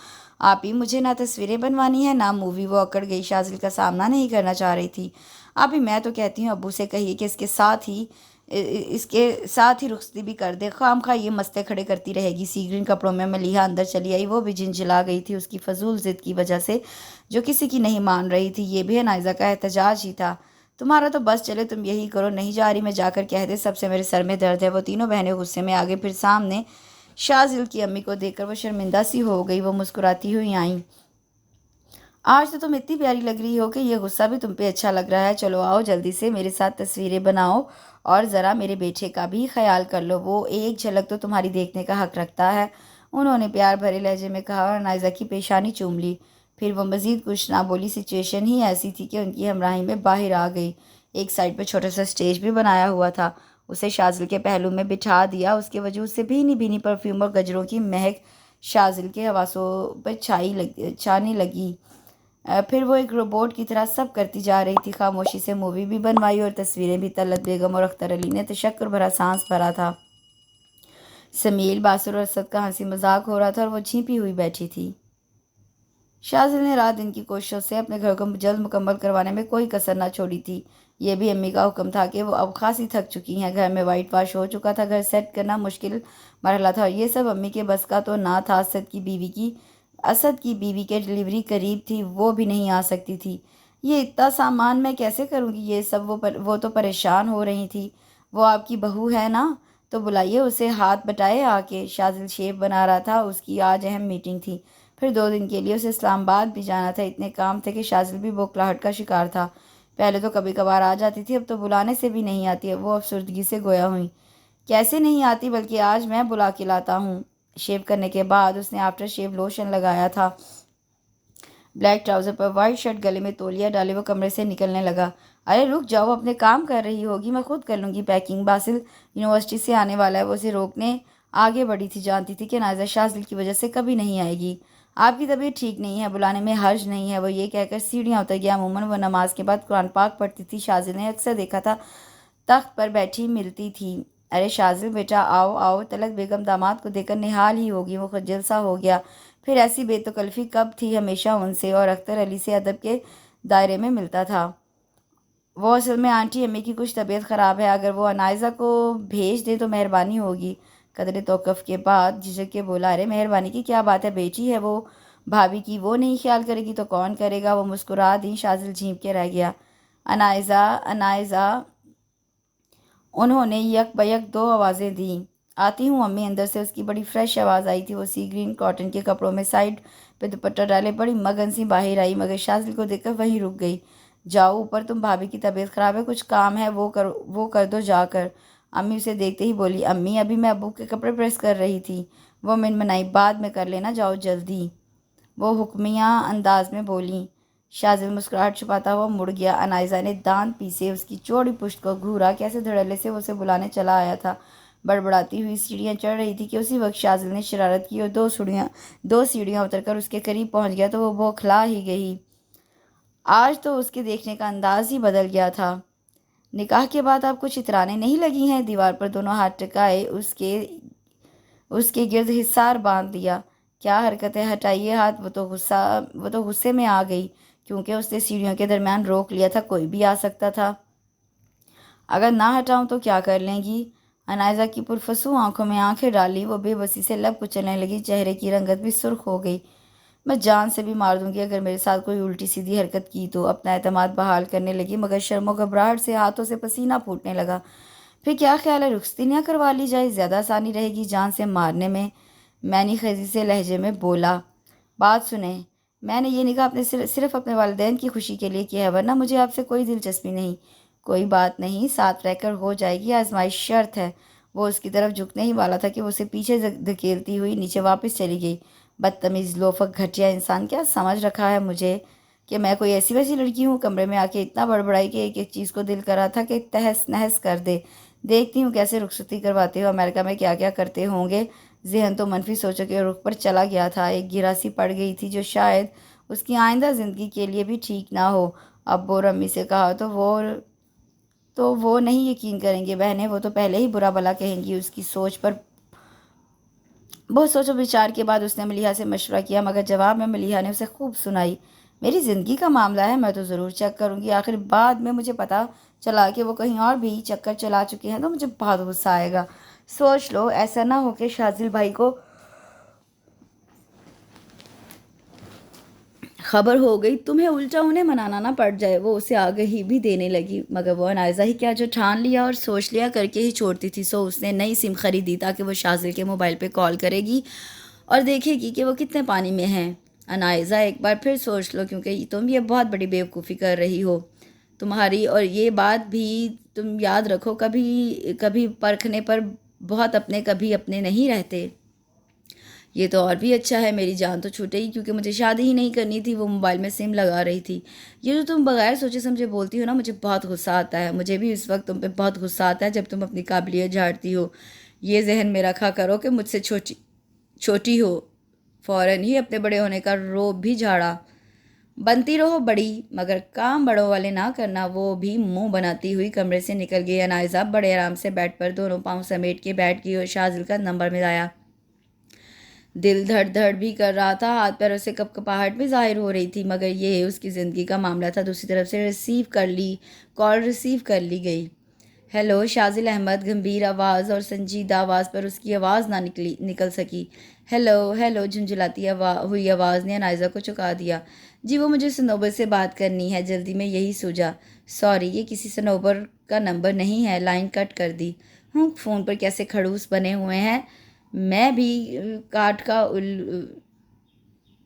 آپ ہی مجھے نہ تصویریں بنوانی ہیں نہ مووی۔ وہ اکڑ گئی، شاذل کا سامنا نہیں کرنا چاہ رہی تھی۔ آپ ہی میں تو کہتی ہوں ابو سے کہیے کہ اس کے ساتھ ہی رخصتی بھی کر دے، خواہ مخواہ یہ مسئلے کھڑے کرتی رہے گی۔ سی گرین کپڑوں میں ملیحہ اندر چلی آئی۔ وہ بھی جھنجھلا گئی تھی اس کی فضول ضد کی وجہ سے جو کسی کی نہیں مان رہی تھی۔ یہ بھی انائزہ کا احتجاج ہی تھا۔ تمہارا تو بس چلے، تم یہی کرو، نہیں جا رہی میں جا کر کہہ دے سب سے میرے سر میں درد ہے۔ وہ تینوں بہنیں غصے میں آگے، پھر سامنے شاذل کی امی کو دیکھ کر وہ شرمندہ سی ہو گئی۔ وہ مسکراتی ہوئی آئیں۔ آج تو تم اتنی پیاری لگ رہی ہو کہ یہ غصہ بھی تم پہ اچھا لگ رہا ہے۔ چلو آؤ جلدی سے میرے ساتھ تصویریں بناؤ اور ذرا میرے بیٹے کا بھی خیال کر لو، وہ ایک جھلک تو تمہاری دیکھنے کا حق رکھتا ہے، انہوں نے پیار بھرے لہجے میں کہا اور نائزہ کی پیشانی چوم لی۔ پھر وہ مزید کچھ نہ بولی۔ سچویشن ہی ایسی تھی کہ ان کی ہمراہی میں باہر آ گئی۔ ایک سائڈ پہ چھوٹا سا سٹیج بھی بنایا ہوا تھا، اسے شاذل کے پہلو میں بٹھا دیا۔ اس کے وجود سے بھینی بھینی پرفیوم اور گجروں کی مہک شاذل کے حواسوں پہ چھانے لگی۔ پھر وہ ایک روبوٹ کی طرح سب کرتی جا رہی تھی۔ خاموشی سے مووی بھی بنوائی اور تصویریں بھی۔ طلعت بیگم اور اختر علی نے تشکر بھرا سانس بھرا تھا۔ سمیل، باسل اور اسد کا ہنسی مذاق ہو رہا تھا اور وہ چھپی ہوئی بیٹھی تھی۔ شاذل نے رات دن کی کوششوں سے اپنے گھر کو جلد مکمل کروانے میں کوئی کسر نہ چھوڑی تھی۔ یہ بھی امی کا حکم تھا کہ وہ اب خاصی تھک چکی ہیں۔ گھر میں وائٹ واش ہو چکا تھا، گھر سیٹ کرنا مشکل مرحلہ تھا اور یہ سب امی کے بس کا تو نہ تھا۔ اسد کی بیوی کے ڈلیوری قریب تھی، وہ بھی نہیں آ سکتی تھی۔ یہ اتنا سامان میں کیسے کروں گی یہ سب؟ وہ تو پریشان ہو رہی تھی۔ وہ آپ کی بہو ہے نا، تو بلائیے اسے، ہاتھ بٹائے آ کے۔ شاذل شیف بنا رہا تھا، اس کی آج اہم میٹنگ تھی، پھر 2 دن کے لیے اسے اسلام آباد بھی جانا تھا۔ اتنے کام تھے کہ شاذل بھی بوکھلاہٹ کا شکار تھا۔ پہلے تو کبھی کبھار آ جاتی تھی، اب تو بلانے سے بھی نہیں آتی۔ وہ افسردگی سے گویا ہوئی۔ کیسے نہیں آتی، بلکہ آج میں بلا کے لاتا ہوں۔ شیو کرنے کے بعد اس نے آفٹر شیو لوشن لگایا تھا۔ بلیک ٹراؤزر پر وائٹ شرٹ، گلے میں تولیہ ڈالے وہ کمرے سے نکلنے لگا۔ ارے رک جاؤ، اپنے کام کر رہی ہوگی، میں خود کر لوں گی پیکنگ۔ باسل یونیورسٹی سے آنے والا ہے، وہ اسے روکنے آگے بڑھی تھی۔ جانتی تھی کہ نائزہ شاذل کی وجہ سے کبھی نہیں آئے گی۔ آپ کی طبیعت ٹھیک نہیں ہے، بلانے میں حرج نہیں ہے، وہ یہ کہہ کر سیڑھیاں اتر گیا۔ عموماً وہ نماز کے بعد قرآن پاک پڑھتی تھی۔ شاذل نے اکثر دیکھا تھا تخت پر بیٹھی ملتی تھی۔ ارے شاذل بیٹا آؤ آؤ۔ طلعت بیگم داماد کو دیکھ کر نہال ہی ہوگی، وہ خجل سا ہو گیا۔ پھر ایسی بے تکلفی کب تھی، ہمیشہ ان سے اور اختر علی سے ادب کے دائرے میں ملتا تھا۔ وہ اصل میں آنٹی امی کی کچھ طبیعت خراب ہے، اگر وہ انائزہ کو بھیج دیں تو مہربانی ہوگی۔ قدرے توقف کے بعد جھجک کے بولا، ارے مہربانی کی کیا بات ہے بیٹی، ہے وہ بھابھی کی وہ نہیں خیال کرے گی تو کون کرے گا؟ وہ مسکرا دی۔ شاذل جھینک کے رہ گیا۔ انائزہ انہوں نے یک بیک دو آوازیں دیں۔ آتی ہوں امی، اندر سے اس کی بڑی فریش آواز آئی تھی۔ وہ سی گرین کاٹن کے کپڑوں میں سائڈ پہ دوپٹہ ڈالے بڑی مگن سی باہر آئی، مگر شاذل کو دیکھ کر وہیں رک گئی۔ جاؤ اوپر، تم بھابھی کی طبیعت خراب ہے، کچھ کام ہے وہ کر دو جا کر۔ امی اسے دیکھتے ہی بولی، امی ابھی میں ابو کے کپڑے پریس کر رہی تھی۔ وہ منمنائی، بعد میں کر لینا، جاؤ جلدی، وہ حکمیہ انداز میں بولی۔ شاذل مسکراہٹ چھپاتا ہوا مڑ گیا۔ انائزہ نے دانت پیسے اس کی چوڑی پشت کو گھورا، کیسے دھڑلے سے وہ اسے بلانے چلا آیا تھا۔ بڑبڑاتی ہوئی سیڑھیاں چڑھ رہی تھی کہ اسی وقت شاذل نے شرارت کی اور دو سیڑھیاں اتر کر اس کے قریب پہنچ گیا تو وہ بوکھلا ہی گئی۔ آج تو اس کے دیکھنے کا انداز ہی بدل گیا تھا۔ نکاح کے بعد آپ کچھ اترانے نہیں لگی ہیں؟ دیوار پر دونوں ہاتھ ٹکائے اس کے گرد حصار باندھ دیا۔ کیا حرکت ہے، ہٹائیے ہاتھ۔ وہ تو غصے میں آ گئی کیونکہ اس نے سیڑھیوں کے درمیان روک لیا تھا، کوئی بھی آ سکتا تھا۔ اگر نہ ہٹاؤں تو کیا کر لیں گی؟ انائزہ کی پرفسوں آنکھوں میں آنکھیں ڈالی، وہ بے بسی سے لب کچلنے لگی، چہرے کی رنگت بھی سرخ ہو گئی۔ میں جان سے بھی مار دوں گی اگر میرے ساتھ کوئی الٹی سیدھی حرکت کی تو۔ اپنا اعتماد بحال کرنے لگی، مگر شرم و گھبراہٹ سے ہاتھوں سے پسینہ پھوٹنے لگا۔ پھر کیا خیال ہے، رخصتی نہ کروا لی جائے، زیادہ آسانی رہے گی جان سے مارنے میں، مینی خیزی سے لہجے میں بولا۔ بات سنیں، میں نے یہ نکاح صرف اپنے والدین کی خوشی کے لیے کیا ہے، ورنہ مجھے آپ سے کوئی دلچسپی نہیں۔ کوئی بات نہیں، ساتھ رہ کر ہو جائے گی، آزمائش شرط ہے۔ وہ اس کی طرف جھکنے ہی والا تھا کہ وہ اسے پیچھے دھکیلتی ہوئی نیچے واپس چلی گئی۔ بدتمیز، لوفک، گھٹیا انسان، کیا سمجھ رکھا ہے مجھے کہ میں کوئی ایسی ویسی لڑکی ہوں؟ کمرے میں آ کے اتنا بڑبڑائی کہ ایک ایک چیز کو دل کرا تھا کہ تہس نہس کر دے۔ دیکھتی ہوں کیسے رخصتی کرواتے ہو، امریکہ میں کیا کیا کرتے ہوں گے۔ ذہن تو منفی سوچوں کے رخ پر چلا گیا تھا۔ ایک گرہ سی پڑ گئی تھی جو شاید اس کی آئندہ زندگی کے لیے بھی ٹھیک نہ ہو۔ ابو اور امی سے کہا تو وہ نہیں یقین کریں گے بہنیں، وہ تو پہلے ہی برا بھلا کہیں گی اس کی سوچ پر۔ بہت سوچ و بچار کے بعد اس نے ملیحہ سے مشورہ کیا، مگر جواب میں ملیحہ نے اسے خوب سنائی۔ میری زندگی کا معاملہ ہے، میں تو ضرور چیک کروں گی، آخر بعد میں مجھے پتہ چلا کہ وہ کہیں اور بھی چکر چلا چکے ہیں تو مجھے بہت غصہ آئے گا۔ سوچ لو، ایسا نہ ہو کہ شاذل بھائی کو خبر ہو گئی، تمہیں الٹا انہیں منانا نہ پڑ جائے۔ وہ اسے آگہی بھی دینے لگی، مگر وہ انائزہ ہی کیا جو ٹھان لیا اور سوچ لیا کر کے ہی چھوڑتی تھی، سو اس نے نئی سم خریدی تاکہ وہ شاذل کے موبائل پہ کال کرے گی اور دیکھے گی کہ وہ کتنے پانی میں ہیں۔ انائزہ ایک بار پھر سوچ لو، کیونکہ تم یہ بہت بڑی بیوقوفی کر رہی ہو تمہاری، اور یہ بات بھی تم یاد رکھو، کبھی پرکھنے پر بہت اپنے کبھی اپنے نہیں رہتے۔ یہ تو اور بھی اچھا ہے، میری جان تو چھوٹے ہی، کیونکہ مجھے شادی ہی نہیں کرنی تھی۔ وہ موبائل میں سم لگا رہی تھی۔ یہ جو تم بغیر سوچے سمجھے بولتی ہو نا، مجھے بہت غصہ آتا ہے۔ مجھے بھی اس وقت تم پہ بہت غصہ آتا ہے جب تم اپنی قابلیت جھاڑتی ہو۔ یہ ذہن میں رکھا کرو کہ مجھ سے چھوٹی ہو، فوراً ہی اپنے بڑے ہونے کا روب بھی جھاڑا۔ بنتی رہو بڑی، مگر کام بڑوں والے نہ کرنا۔ وہ بھی منہ بناتی ہوئی کمرے سے نکل گئی۔ انائزہ بڑے آرام سے بیڈ پر دونوں پاؤں سمیٹ کے بیٹھ گئی اور شاذل کا نمبر ملایا۔ دل دھڑ دھڑ بھی کر رہا تھا، ہاتھ پیروں سے کپکپاہٹ بھی ظاہر ہو رہی تھی، مگر یہ اس کی زندگی کا معاملہ تھا۔ دوسری طرف سے کال ریسیو کر لی گئی۔ ہیلو، شاذل احمد، گمبھیر آواز اور سنجیدہ آواز پر اس کی آواز نہ نکل سکی۔ ہیلو، جھنجھلاتی ہوئی آواز نے انائزہ کو چکا دیا۔ جی، وہ مجھے صنوبر سے بات کرنی ہے، جلدی میں یہی سوچا۔ سوری، یہ کسی صنوبر کا نمبر نہیں ہے، لائن کٹ کر دی۔ فون پر کیسے کھڑوس بنے ہوئے ہیں، میں بھی کاٹ کا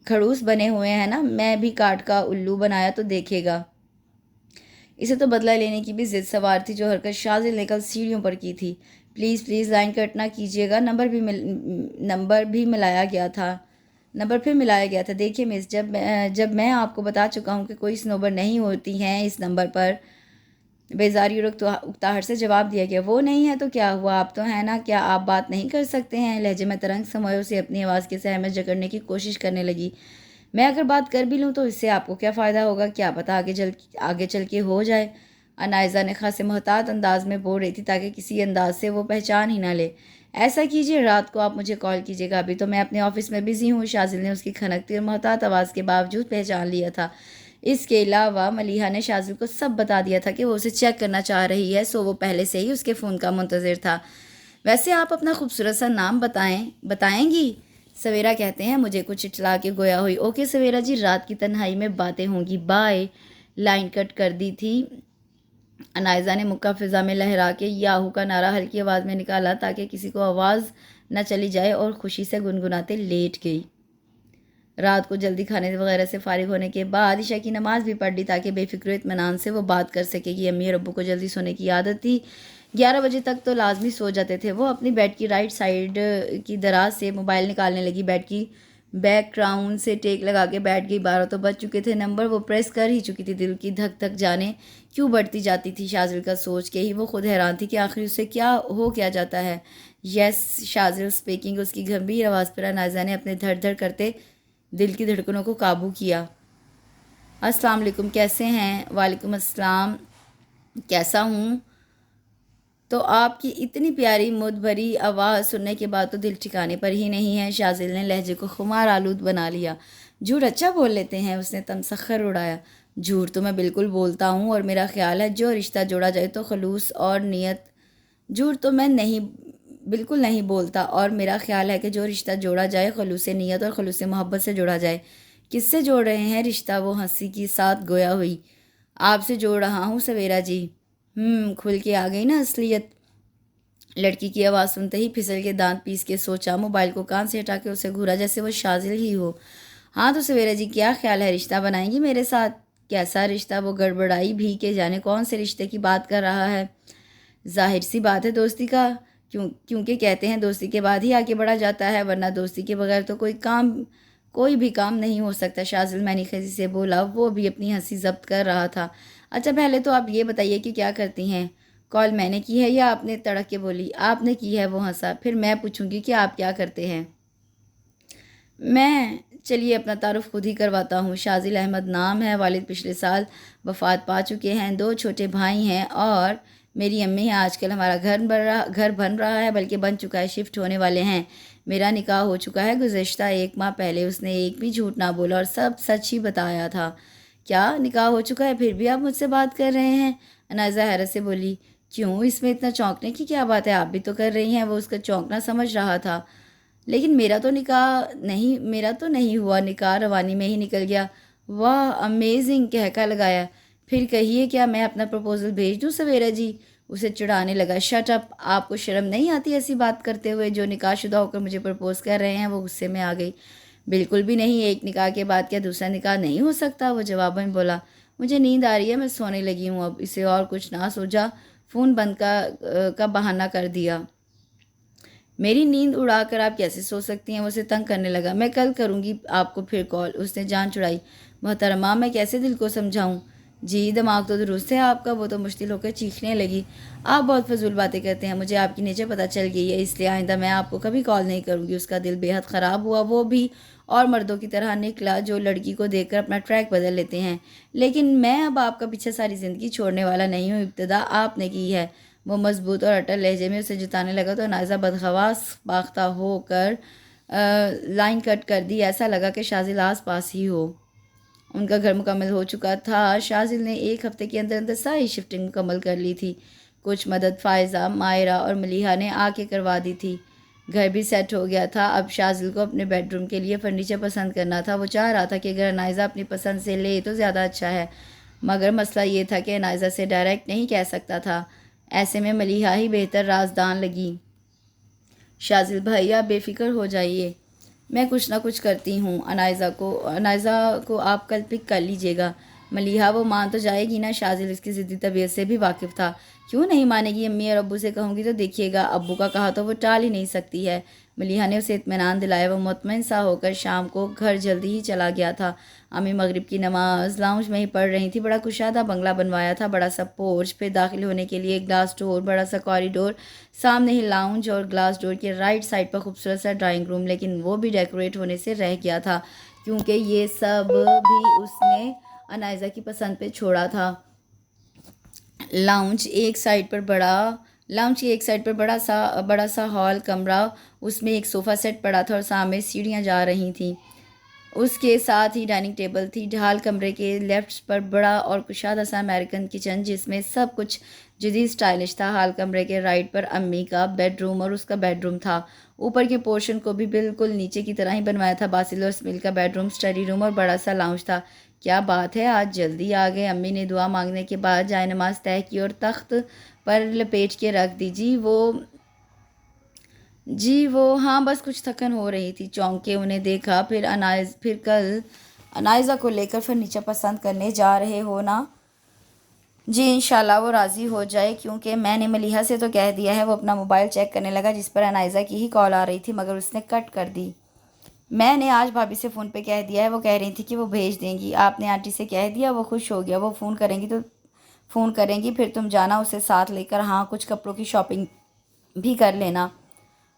کھڑوس بنے ہوئے ہیں نا، میں بھی کاٹ کا الو بنایا تو دیکھے گا۔ اسے تو بدلہ لینے کی بھی ضد سوار تھی، جو حرکت شاذل نے کل سیڑھیوں پر کی تھی۔ پلیز لائن کٹ نہ کیجیے گا، نمبر پھر ملایا گیا تھا۔ دیکھیے مس، جب میں آپ کو بتا چکا ہوں کہ کوئی صنوبر نہیں ہوتی ہیں اس نمبر پر۔ بیزاری اور اکتاہٹ سے جواب دیا گیا۔ وہ نہیں ہے تو کیا ہوا، آپ تو ہیں نا، کیا آپ بات نہیں کر سکتے ہیں؟ لہجے میں ترنگ سموئے اسے اپنی آواز کے سہ میں جکڑنے کی کوشش کرنے لگی۔ میں اگر بات کر بھی لوں تو اس سے آپ کو کیا فائدہ ہوگا، کیا پتہ آگے چل کے ہو جائے۔ انائزہ نے خاصے محتاط انداز میں بول رہی تھی تاکہ کسی انداز سے وہ پہچان ہی نہ لے۔ ایسا کیجیے، رات کو آپ مجھے کال کیجیے گا، ابھی تو میں اپنے آفس میں بزی ہوں۔ شاذل نے اس کی کھنکتی اور محتاط آواز کے باوجود پہچان لیا تھا۔ اس کے علاوہ ملیحہ نے شاذل کو سب بتا دیا تھا کہ وہ اسے چیک کرنا چاہ رہی ہے، سو وہ پہلے سے ہی اس کے فون کا منتظر تھا۔ ویسے آپ اپنا خوبصورت سا نام بتائیں گی؟ سویرا کہتے ہیں مجھے کچھ اٹلا کے گویا ہوئی، اوکے سویرا جی، رات کی تنہائی میں باتیں ہوں گی، بائے۔ لائن کٹ کر دی تھی۔ انائزہ نے مکہ فضا میں لہرا کے یاہو کا نعرہ ہلکی آواز میں نکالا تاکہ کسی کو آواز نہ چلی جائے، اور خوشی سے گنگناتے لیٹ گئی۔ رات کو جلدی کھانے وغیرہ سے فارغ ہونے کے بعد عشاء کی نماز بھی پڑھ لی تاکہ بے فکر و اطمینان سے وہ بات کر سکے کہ امی اور ابو کو جلدی سونے کی عادت تھی، 11 بجے تک تو لازمی سو جاتے تھے۔ وہ اپنی بیڈ کی رائٹ سائیڈ کی دراز سے موبائل نکالنے لگی، بیڈ کی بیک گراؤنڈ سے ٹیک لگا کے بیٹھ گئی۔ 12 تو بج چکے تھے، نمبر وہ پریس کر ہی چکی تھی، دل کی دھک دھک جانے کیوں بڑھتی جاتی تھی۔ شاذل کا سوچ کے ہی وہ خود حیران تھی کہ آخر اسے کیا جاتا ہے۔ یس شاذل اسپیکنگ، اس کی گمبھیر آواز پر انائزہ نے اپنے دھڑ دھڑ کرتے دل کی دھڑکنوں کو قابو کیا۔ السلام علیکم، کیسے ہیں؟ وعلیکم السلام، کیسا ہوں؟ تو آپ کی اتنی پیاری مد بھری آواز سننے کے بعد تو دل ٹھکانے پر ہی نہیں ہے۔ شاذل نے لہجے کو خمار آلود بنا لیا۔ جھوٹ اچھا بول لیتے ہیں، اس نے تمسخر اڑایا۔ جھوٹ تو میں بالکل بولتا ہوں، اور میرا خیال ہے جو رشتہ جوڑا جائے تو خلوص اور نیت۔ جھوٹ تو میں بالکل نہیں بولتا، اور میرا خیال ہے کہ جو رشتہ جوڑا جائے خلوص نیت اور خلوص محبت سے جوڑا جائے۔ کس سے جوڑ رہے ہیں رشتہ؟ وہ ہنسی کی ساتھ گویا ہوئی۔ آپ سے جوڑ رہا ہوں سویرا جی۔ کھل کے آ گئی نا اصلیت۔ لڑکی کی آواز سنتے ہی پھسل کے دانت پیس کے سوچا، موبائل کو کان سے ہٹا کے اسے گھورا جیسے وہ شاذل ہی ہو۔ ہاں تو سویرا جی، کیا خیال ہے، رشتہ بنائیں گی میرے ساتھ؟ کیسا رشتہ؟ وہ گڑبڑائی بھی کہ جانے کون سے رشتے کی بات کر رہا ہے۔ ظاہر سی بات ہے دوستی کا، کیونکہ کہتے ہیں دوستی کے بعد ہی آگے بڑھا جاتا ہے، ورنہ دوستی کے بغیر تو کوئی بھی کام نہیں ہو سکتا۔ شاذل معنی خیزی سے بولا، وہ بھی اپنی ہنسی ضبط کر رہا تھا۔ اچھا پہلے تو آپ یہ بتائیے کہ کیا کرتی ہیں؟ کال میں نے کی ہے یا آپ نے؟ تڑک کے بولی۔ آپ نے کی ہے، وہ ہنسا۔ پھر میں پوچھوں گی کہ آپ کیا کرتے ہیں؟ میں، چلیے اپنا تعارف خود ہی کرواتا ہوں۔ شاذل احمد نام ہے، والد پچھلے سال وفات پا چکے ہیں، 2 چھوٹے بھائی ہیں، اور میری امی ہیں۔ آج کل ہمارا گھر بن رہا ہے، بلکہ بن چکا ہے، شفٹ ہونے والے ہیں۔ میرا نکاح ہو چکا ہے گزشتہ 1 ماہ پہلے۔ اس نے ایک بھی جھوٹ نہ بولا اور سب سچ ہی بتایا تھا۔ کیا نکاح ہو چکا ہے، پھر بھی آپ مجھ سے بات کر رہے ہیں؟ انائزہ حیرت سے بولی۔ کیوں، اس میں اتنا چونکنے کی کیا بات ہے، آپ بھی تو کر رہی ہیں۔ وہ اس کا چونکنا سمجھ رہا تھا۔ لیکن میرا تو نہیں ہوا، نکاح روانی میں ہی نکل گیا۔ واہ امیزنگ، کہکا لگایا۔ پھر کہیے کیا میں اپنا پروپوزل بھیج دوں سویرا جی؟ اسے چڑھانے لگا۔ شٹ اپ، آپ کو شرم نہیں آتی ایسی بات کرتے ہوئے؟ جو نکاح شدہ ہو کر مجھے پرپوز کر رہے ہیں؟ وہ غصے میں آ گئی۔ بالکل بھی نہیں، ایک نکاح کے بعد کیا دوسرا نکاح نہیں ہو سکتا؟ وہ جواب میں بولا۔ مجھے نیند آ رہی ہے، میں سونے لگی ہوں اب۔ اسے اور کچھ نہ سوچا، فون بند کا بہانہ کر دیا۔ میری نیند اڑا کر آپ کیسے سو سکتی ہیں؟ وہ اسے تنگ کرنے لگا۔ میں کل کروں گی آپ کو پھر کال۔ اس نے جان چھڑائی۔ محترمہ، میں کیسے دل کو سمجھاؤں؟ جی دماغ تو درست ہے آپ کا۔ وہ تو مشتعل ہو کر چیخنے لگی۔ آپ بہت فضول باتیں کرتے ہیں، مجھے آپ کی نیچر پتہ چل گئی ہے، اس لیے آئندہ میں آپ کو کبھی کال نہیں کروں گی۔ اس کا دل بے حد خراب ہوا، وہ بھی اور مردوں کی طرح نکلا جو لڑکی کو دیکھ کر اپنا ٹریک بدل لیتے ہیں۔ لیکن میں اب آپ کا پیچھے ساری زندگی چھوڑنے والا نہیں ہوں، ابتدا آپ نے کی ہے۔ وہ مضبوط اور اٹل لہجے میں اسے جتانے لگا تو انائزہ بدحواس باختہ ہو کر لائن کٹ کر دی۔ ایسا لگا کہ شاذل آس پاس ہی ہو۔ ان کا گھر مکمل ہو چکا تھا۔ شاذل نے 1 ہفتے کے اندر ساری شفٹنگ مکمل کر لی تھی۔ کچھ مدد فائزہ، مائرہ اور ملیحہ نے آ کے کروا دی تھی۔ گھر بھی سیٹ ہو گیا تھا۔ اب شاذل کو اپنے بیڈ روم کے لیے فرنیچر پسند کرنا تھا۔ وہ چاہ رہا تھا کہ اگر انائزہ اپنی پسند سے لے تو زیادہ اچھا ہے، مگر مسئلہ یہ تھا کہ انائزہ سے ڈائریکٹ نہیں کہہ سکتا تھا۔ ایسے میں ملیحہ ہی بہتر رازدان لگی۔ شاذل بھائی، آپ بے فکر ہو جائیے، میں کچھ نہ کچھ کرتی ہوں۔ انائزہ کو آپ کل پک کر لیجیے گا۔ ملیحہ، وہ مان تو جائے گی نا؟ شاذل اس کی ضدی طبیعت سے بھی واقف تھا۔ کیوں نہیں مانے گی؟ امی اور ابو سے کہوں گی تو دیکھیے گا، ابو کا کہا تو وہ ٹال ہی نہیں سکتی ہے۔ ملیحہ نے اسے اطمینان دلایا۔ وہ مطمئن سا ہو کر شام کو گھر جلدی ہی چلا گیا تھا۔ امی مغرب کی نماز لاؤنج میں ہی پڑھ رہی تھی۔ بڑا کشادہ بنگلہ بنوایا تھا، بڑا سا پورچ، پھر داخل ہونے کے لیے گلاس ڈور، بڑا سا کوریڈور، سامنے ہی لاؤنج اور گلاس ڈور کے رائٹ سائڈ پر خوبصورت سا ڈرائنگ روم، لیکن وہ بھی ڈیکوریٹ ہونے سے رہ گیا تھا کیونکہ یہ سب بھی اس نے انائزہ کی پسند پہ چھوڑا تھا۔ لاؤنج کی ایک سائڈ پر بڑا سا ہال کمرہ، اس میں ایک صوفہ سیٹ پڑا تھا اور سامنے سیڑھیاں جا رہی تھیں۔ اس کے ساتھ ہی ڈائننگ ٹیبل تھی۔ ہال کمرے کے لیفٹ پر بڑا اور کشادہ سا امریکن کچن جس میں سب کچھ جدید سٹائلش تھا۔ ہال کمرے کے رائٹ پر امی کا بیڈ روم اور اس کا بیڈ روم تھا۔ اوپر کے پورشن کو بھی بالکل نیچے کی طرح ہی بنوایا تھا۔ باسل اور اسمیل کا بیڈ روم، اسٹڈی روم اور بڑا سا لاؤنج تھا۔ کیا بات ہے، آج جلدی آ گئے۔ امی نے دعا مانگنے کے بعد جائے نماز طے کی اور تخت پر لپیٹ کے رکھ دی۔ جی وہ ہاں، بس کچھ تھکن ہو رہی تھی۔ چونک کے انہیں دیکھا۔ پھر کل انائزہ کو لے کر فرنیچر پسند کرنے جا رہے ہو نا؟ جی انشاءاللہ وہ راضی ہو جائے، کیونکہ میں نے ملیحہ سے تو کہہ دیا ہے۔ وہ اپنا موبائل چیک کرنے لگا جس پر انائزہ کی ہی کال آ رہی تھی، مگر اس نے کٹ کر دی۔ میں نے آج بھابھی سے فون پہ کہہ دیا ہے، وہ کہہ رہی تھی کہ وہ بھیج دیں گی۔ آپ نے آنٹی سے کہہ دیا؟ وہ خوش ہو گیا۔ وہ فون کریں گی، پھر تم جانا اسے ساتھ لے کر۔ ہاں، کچھ کپڑوں کی شاپنگ بھی کر لینا۔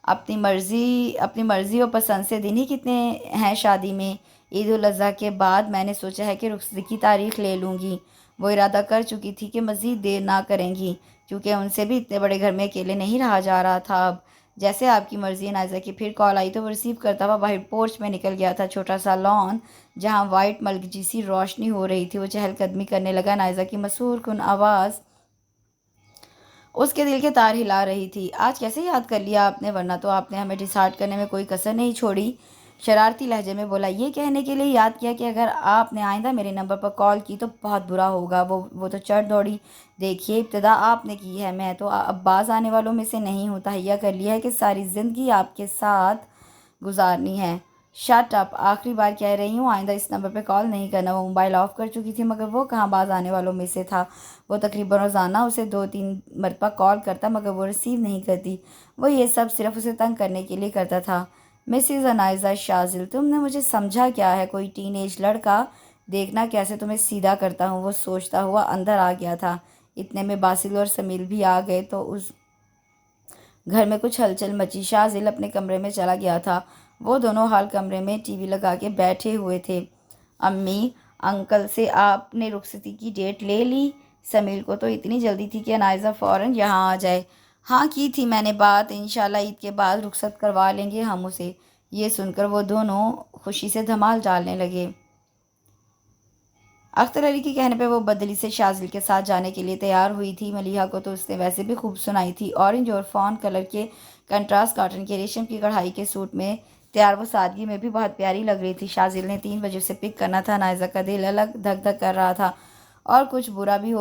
اپنی مرضی اور پسند سے دن ہی کتنے ہیں شادی میں۔ عید الاضحیٰ کے بعد میں نے سوچا ہے کہ رخصتی کی تاریخ لے لوں گی۔ وہ ارادہ کر چکی تھی کہ مزید دیر نہ کریں گی، کیونکہ ان سے بھی اتنے بڑے گھر میں اکیلے نہیں رہا جا رہا تھا اب۔ جیسے آپ کی مرضی۔ انائزہ کی پھر کال آئی تو وہ ریسیو کرتا ہوا باہر پورچ میں نکل گیا تھا۔ چھوٹا سا لان جہاں وائٹ ملک سی روشنی ہو رہی تھی، وہ چہل قدمی کرنے لگا۔ انائزہ کی مسحور کن آواز اس کے دل کے تار ہلا رہی تھی۔ آج کیسے یاد کر لیا آپ نے، ورنہ تو آپ نے ہمیں ڈسہارٹ کرنے میں کوئی کسر نہیں چھوڑی۔ شرارتی لہجے میں بولا۔ یہ کہنے کے لیے یاد کیا کہ اگر آپ نے آئندہ میرے نمبر پر کال کی تو بہت برا ہوگا۔ وہ تو چڑھ دوڑی۔ دیکھیے، ابتدا آپ نے کی ہے، میں تو اب باز آنے والوں میں سے نہیں ہوں۔ تہیہ کر لیا ہے کہ ساری زندگی آپ کے ساتھ گزارنی ہے۔ شٹ اپ، آخری بار کہہ رہی ہوں، آئندہ اس نمبر پہ کال نہیں کرنا۔ وہ موبائل آف کر چکی تھی، مگر وہ کہاں باز آنے والوں میں سے تھا۔ وہ تقریباً روزانہ اسے 2-3 مرتبہ کال کرتا، مگر وہ ریسیو نہیں کرتی۔ وہ یہ سب صرف اسے تنگ کرنے کے لیے کرتا تھا۔ مسز انائزہ شازل، تم نے مجھے سمجھا کیا ہے؟ کوئی ٹین ایج لڑکا؟ دیکھنا کیسے تمہیں سیدھا کرتا ہوں۔ وہ سوچتا ہوا اندر آ گیا تھا۔ اتنے میں باسل اور سمیل بھی آ گئے تو اس گھر میں کچھ ہلچل مچی۔ شازل اپنے کمرے میں چلا گیا تھا۔ وہ دونوں ہال کمرے میں ٹی وی لگا کے بیٹھے ہوئے تھے۔ امی انکل سے آپ نے رخصتی کی ڈیٹ لے لی؟ سمیل کو تو اتنی جلدی تھی کہ انائزہ فوراً یہاں آ جائے۔ ہاں کی تھی میں نے بات، انشاءاللہ عید کے بعد رخصت کروا لیں گے ہم اسے۔ یہ سن کر وہ دونوں خوشی سے دھمال ڈالنے لگے۔ اختر علی کے کہنے پہ وہ بدلی سے شازل کے ساتھ جانے کے لیے تیار ہوئی تھی۔ ملیحہ کو تو اس نے ویسے بھی خوب سنائی تھی۔ اورنج اور فون کلر کے کنٹراسٹ کاٹن کے ریشم کی کڑھائی کے سوٹ میں تیار وہ سادگی میں بھی بہت پیاری لگ رہی تھی۔ شازل نے 3 بجے اسے پک کرنا تھا۔ انائزہ کا دل الگ دھک دھک کر رہا تھا اور کچھ برا بھی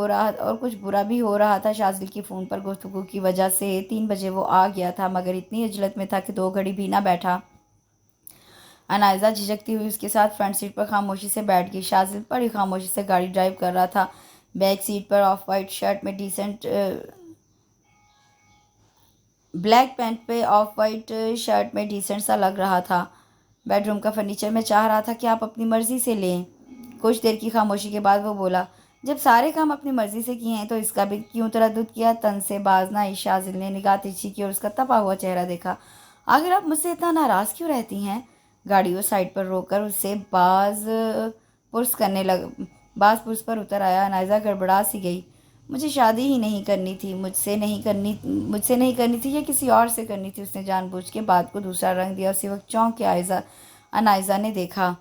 ہو رہا تھا۔ شازل کی فون پر گفتگو کی وجہ سے 3 بجے وہ آ گیا تھا، مگر اتنی عجلت میں تھا کہ 2 گھڑی بھی نہ بیٹھا۔ انائزہ جھجکتی ہوئی اس کے ساتھ فرنٹ سیٹ پر خاموشی سے بیٹھ گئی۔ شازل بڑی خاموشی سے گاڑی ڈرائیو کر رہا تھا۔ بیک سیٹ پر بلیک پینٹ پہ آف وائٹ شرٹ میں ڈیسنٹ سا لگ رہا تھا۔ بیڈ روم کا فرنیچر میں چاہ رہا تھا کہ آپ اپنی مرضی سے لیں۔ کچھ دیر کی خاموشی کے بعد وہ بولا، جب سارے کام اپنی مرضی سے کیے ہیں تو اس کا بھی کیوں تردد کیا؟ تن سے باز نہ آئی۔ شازل نے نگاہ ترچھی کی اور اس کا تپا ہوا چہرہ دیکھا۔ آخر آپ مجھ سے اتنا ناراض کیوں رہتی ہیں؟ گاڑی وہ سائڈ پر روک کر اسے باز پرس پر اتر آیا۔ انائزہ گڑبڑا سی گئی۔ مجھے شادی ہی نہیں کرنی تھی، مجھ سے نہیں کرنی تھی یا کسی اور سے کرنی تھی؟ اس نے جان بوجھ کے بات کو دوسرا رنگ دیا۔ اسی وقت چونک کے انائزہ نے دیکھا۔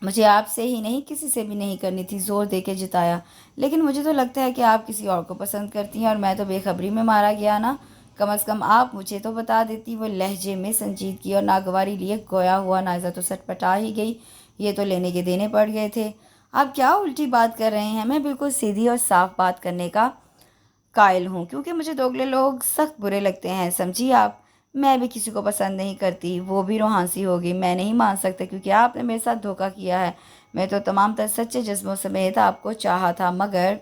مجھے آپ سے ہی نہیں، کسی سے بھی نہیں کرنی تھی، زور دے کے جتایا۔ لیکن مجھے تو لگتا ہے کہ آپ کسی اور کو پسند کرتی ہیں اور میں تو بے خبری میں مارا گیا نا۔ کم از کم آپ مجھے تو بتا دیتی۔ وہ لہجے میں سنجیدگی اور ناگواری لیے گویا ہوا۔ انائزہ تو سٹ پٹا ہی گئی۔ یہ تو لینے کے دینے پڑ گئے تھے۔ آپ کیا الٹی بات کر رہے ہیں؟ میں بالکل سیدھی اور صاف بات کرنے کا قائل ہوں، کیونکہ مجھے دوگلے لوگ سخت برے لگتے ہیں، سمجھی آپ؟ میں بھی کسی کو پسند نہیں کرتی۔ وہ بھی روحانسی ہوگی۔ میں نہیں مان سکتا کیونکہ آپ نے میرے ساتھ دھوکہ کیا ہے۔ میں تو تمام تر سچے جذبوں سمیت آپ کو چاہا تھا، مگر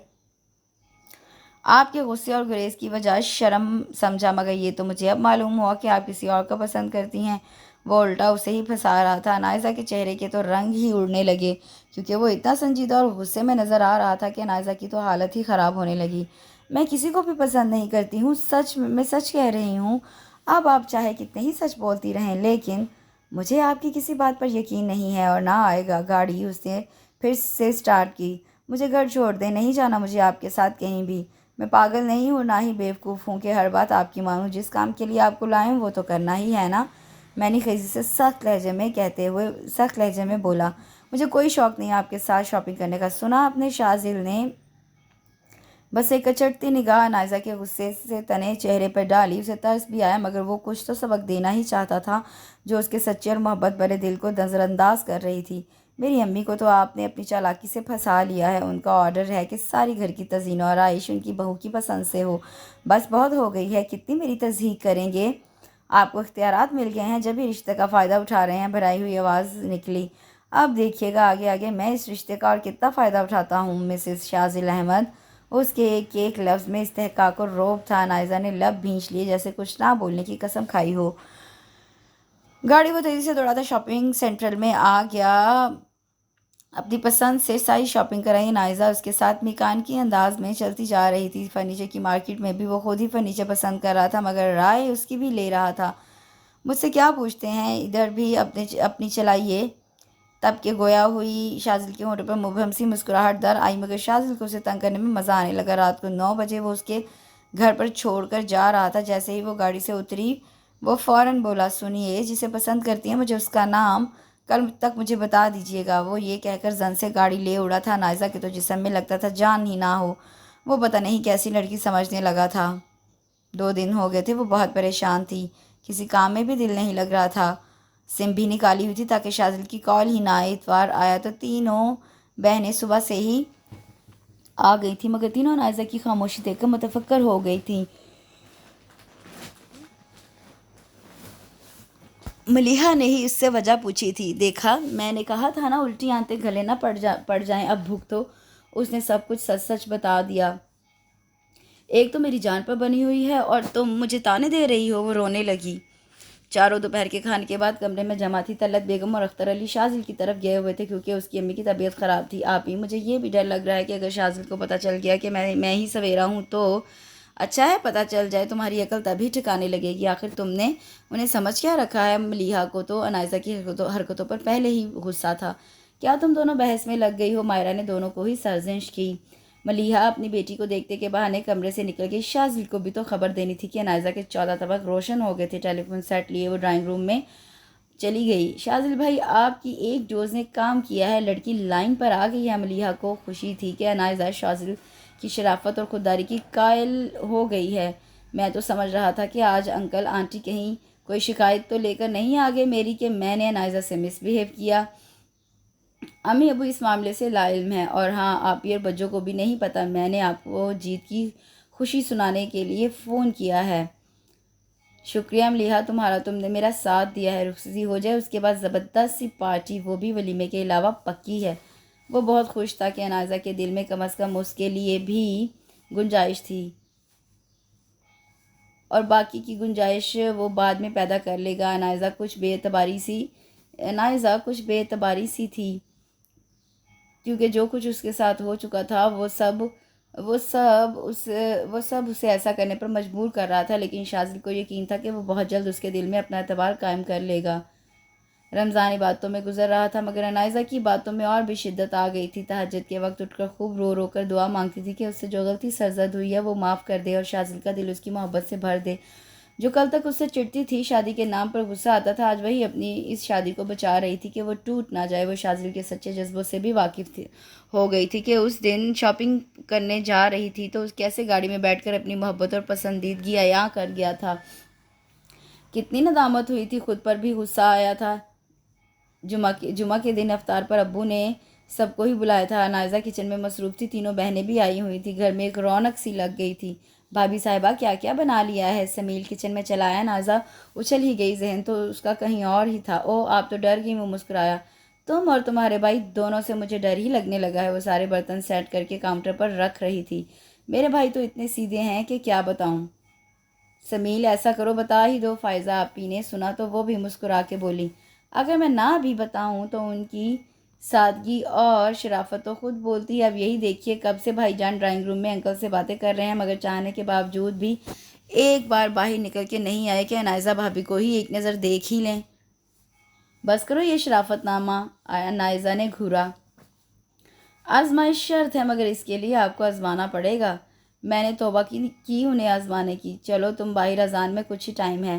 آپ کے غصے اور گریز کی وجہ شرم سمجھا، مگر یہ تو مجھے اب معلوم ہوا کہ آپ کسی اور کو پسند کرتی ہیں۔ وہ الٹا اسے ہی پھنسا رہا تھا۔ انائزہ کے چہرے کے تو رنگ ہی اڑنے لگے، کیونکہ وہ اتنا سنجیدہ اور غصے میں نظر آ رہا تھا کہ انائزہ کی تو حالت ہی خراب ہونے لگی۔ میں کسی کو بھی پسند نہیں کرتی ہوں، میں سچ کہہ رہی ہوں۔ اب آپ چاہے کتنے ہی سچ بولتی رہیں، لیکن مجھے آپ کی کسی بات پر یقین نہیں ہے اور نہ آئے گا۔ گاڑی اس نے پھر سے سٹارٹ کی۔ مجھے گھر چھوڑ دیں، نہیں جانا مجھے آپ کے ساتھ کہیں بھی۔ میں پاگل نہیں ہوں، نہ ہی بیوقوف ہوں کہ ہر بات آپ کی مانوں۔ جس کام کے لیے آپ کو لائے ہوں وہ تو کرنا ہی ہے نا۔ میں نے خیزی سے سخت لہجے میں بولا، مجھے کوئی شوق نہیں آپ کے ساتھ شاپنگ کرنے کا۔ سنا آپ نے؟ شاذل نے بس ایک کچٹتی نگاہ نائزہ کے غصے سے تنے چہرے پر ڈالی۔ اسے ترس بھی آیا، مگر وہ کچھ تو سبق دینا ہی چاہتا تھا جو اس کے سچے اور محبت بھرے دل کو نظر انداز کر رہی تھی۔ میری امی کو تو آپ نے اپنی چالاکی سے پھنسا لیا ہے۔ ان کا آرڈر ہے کہ ساری گھر کی تزئین و آرائش ان کی بہو کی پسند سے ہو۔ بس بہت ہو گئی ہے، کتنی میری تصدیق کریں گے؟ آپ کو اختیارات مل گئے ہیں، جب ہی رشتے کا فائدہ اٹھا رہے ہیں۔ بھرائی ہوئی آواز نکلی۔ اب دیکھیے گا آگے آگے میں اس رشتے کا اور کتنا فائدہ اٹھاتا ہوں مسز شاذل احمد۔ اس کے ایک ایک لفظ میں استحقاق اور رعب تھا۔ نائزہ نے لب بھینچ لیے جیسے کچھ نہ بولنے کی قسم کھائی ہو۔ گاڑی وہ تیزی سے دوڑاتا شاپنگ سینٹرل میں آ گیا۔ اپنی پسند سے ساری شاپنگ کرائی نائزہ اس کے ساتھ میکانکی انداز میں چلتی جا رہی تھی۔ فرنیچر کی مارکیٹ میں بھی وہ خود ہی فرنیچر پسند کر رہا تھا، مگر رائے اس کی بھی لے رہا تھا۔ مجھ سے کیا پوچھتے ہیں، ادھر بھی اپنی چلائیے۔ تب کہ گویا ہوئی شاذل کے ہونٹوں پر مبہم سی مسکراہٹ در آئی، مگر شاذل کو اسے تنگ کرنے میں مزہ آنے لگا۔ رات کو 9 بجے وہ اس کے گھر پر چھوڑ کر جا رہا تھا۔ جیسے ہی وہ گاڑی سے اتری وہ فوراً بولا، سنیے، جسے پسند کرتی ہیں مجھے اس کا نام کل تک مجھے بتا دیجیے گا۔ وہ یہ کہہ کر زن سے گاڑی لے اڑا تھا۔ نائزہ کے تو جسم میں لگتا تھا جان ہی نہ ہو۔ وہ پتہ نہیں کیسی لڑکی سمجھنے لگا تھا۔ 2 دن ہو گئے تھے وہ بہت پریشان تھی، کسی کام میں بھی دل نہیں لگ رہا تھا۔ سم بھی نکالی ہوئی تھی تاکہ شاذل کی کال ہی نہ آئے۔ اتوار آیا تو تینوں بہنیں صبح سے ہی آ گئی تھیں، مگر تینوں نائزہ کی خاموشی دیکھ کر متفکر ہو گئی تھیں۔ ملیحہ نے ہی اس سے وجہ پوچھی تھی۔ دیکھا، میں نے کہا تھا نا الٹی آنتیں گلے نہ پڑ جائیں، اب بھگتو۔ اس نے سب کچھ سچ سچ بتا دیا۔ ایک تو میری جان پر بنی ہوئی ہے اور تم مجھے تانے دے رہی ہو۔ وہ رونے لگی۔ چاروں دوپہر کے کھانے کے بعد کمرے میں جمع تھی۔ طلعت بیگم اور اختر علی شاذل کی طرف گئے ہوئے تھے کیونکہ اس کی امی کی طبیعت خراب تھی۔ آپی، مجھے یہ بھی ڈر لگ رہا ہے کہ اگر شاذل کو پتہ چل گیا کہ میں ہی سویرا ہوں تو اچھا ہے پتہ چل جائے، تمہاری عقل تبھی ٹھکانے لگے گی۔ آخر تم نے انہیں سمجھ کیا رکھا ہے؟ ملیحہ کو تو نائزہ کی حرکتوں پر پہلے ہی غصہ تھا۔ کیا تم دونوں بحث میں لگ گئی ہو؟ مائرہ نے دونوں کو ہی سرزنش کی۔ ملیحہ اپنی بیٹی کو دیکھتے کے بہانے کمرے سے نکل گئی۔ شاذل کو بھی تو خبر دینی تھی کہ نائزہ کے 14 طبق روشن ہو گئے تھے۔ ٹیلی فون سیٹ لیے وہ ڈرائنگ روم میں چلی گئی۔ شاذل بھائی، آپ کی ایک ڈوز نے کام کیا ہے، لڑکی لائن پر آ گئی ہے۔ ملیحہ کو خوشی تھی کہ نائزہ شاذل کی شرافت اور خودداری کی قائل ہو گئی ہے۔ میں تو سمجھ رہا تھا کہ آج انکل آنٹی کہیں کوئی شکایت تو لے کر نہیں آگے میری کہ میں نے نائزہ سے مس بیہیو کیا۔ امی ابو اس معاملے سے لا علم ہیں، اور ہاں آپی اور بجوں کو بھی نہیں پتہ۔ میں نے آپ کو جیت کی خوشی سنانے کے لیے فون کیا ہے۔ شکریہ ملیحہ تمہارا، تم نے میرا ساتھ دیا ہے۔ رخصتی ہو جائے اس کے بعد زبردست سی پارٹی، وہ بھی ولیمے کے علاوہ پکی ہے۔ وہ بہت خوش تھا کہ نائزہ کے دل میں کم از کم اس کے لیے بھی گنجائش تھی، اور باقی کی گنجائش وہ بعد میں پیدا کر لے گا۔ نائزہ کچھ بے اعتباری سی تھی کیونکہ جو کچھ اس کے ساتھ ہو چکا تھا وہ سب اسے ایسا کرنے پر مجبور کر رہا تھا، لیکن شاذل کو یقین تھا کہ وہ بہت جلد اس کے دل میں اپنا اعتبار قائم کر لے گا۔ رمضان عبادتوں میں گزر رہا تھا، مگر نائزہ کی باتوں میں اور بھی شدت آ گئی تھی۔ تہجد کے وقت اٹھ کر خوب رو رو کر دعا مانگتی تھی کہ اس سے جو غلطی سرزد ہوئی ہے وہ معاف کر دے اور شاذل کا دل اس کی محبت سے بھر دے۔ جو کل تک اس سے چڑھتی تھی، شادی کے نام پر غصہ آتا تھا، آج وہی اپنی اس شادی کو بچا رہی تھی کہ وہ ٹوٹ نہ جائے۔ وہ شاذل کے سچے جذبوں سے بھی واقف ہو گئی تھی کہ اس دن شاپنگ کرنے جا رہی تھی تو کیسے گاڑی میں بیٹھ کر اپنی محبت اور پسندیدگی عیاں کر گیا تھا۔ کتنی ندامت ہوئی تھی، خود پر بھی غصہ آیا تھا۔ جمعہ کے دن افطار پر ابو نے سب کو ہی بلایا تھا۔ نائزہ کچن میں مصروف تھی، تینوں بہنیں بھی آئی ہوئی تھیں۔ گھر میں ایک رونق سی لگ گئی تھی۔ بھابھی صاحبہ کیا کیا بنا لیا ہے؟ سمیل کچن میں چلا آیا۔ نائزہ اچھل ہی گئی، ذہن تو اس کا کہیں اور ہی تھا۔ اوہ، آپ تو ڈر گئی۔ وہ مسکرایا۔ تم اور تمہارے بھائی دونوں سے مجھے ڈر ہی لگنے لگا ہے۔ وہ سارے برتن سیٹ کر کے کاؤنٹر پر رکھ رہی تھی۔ میرے بھائی تو اتنے سیدھے ہیں کہ کیا بتاؤں۔ سمیل، ایسا کرو بتا ہی دو۔ فائزہ آپی نے سنا تو وہ بھی مسکرا کے بولی، اگر میں نہ بھی بتاؤں تو ان کی سادگی اور شرافت تو خود بولتی ہے۔ اب یہی دیکھیے کب سے بھائی جان ڈرائنگ روم میں انکل سے باتیں کر رہے ہیں، مگر چاہنے کے باوجود بھی ایک بار باہر نکل کے نہیں آئے کہ نائزہ بھابھی کو ہی ایک نظر دیکھ ہی لیں۔ بس کرو یہ شرافت نامہ، نائزہ نے گھورا۔ آزمائش شرط ہے، مگر اس کے لیے آپ کو آزمانا پڑے گا۔ میں نے توبہ کی انہیں آزمانے کی۔ چلو تم باہر، اذان میں کچھ ہی ٹائم ہے۔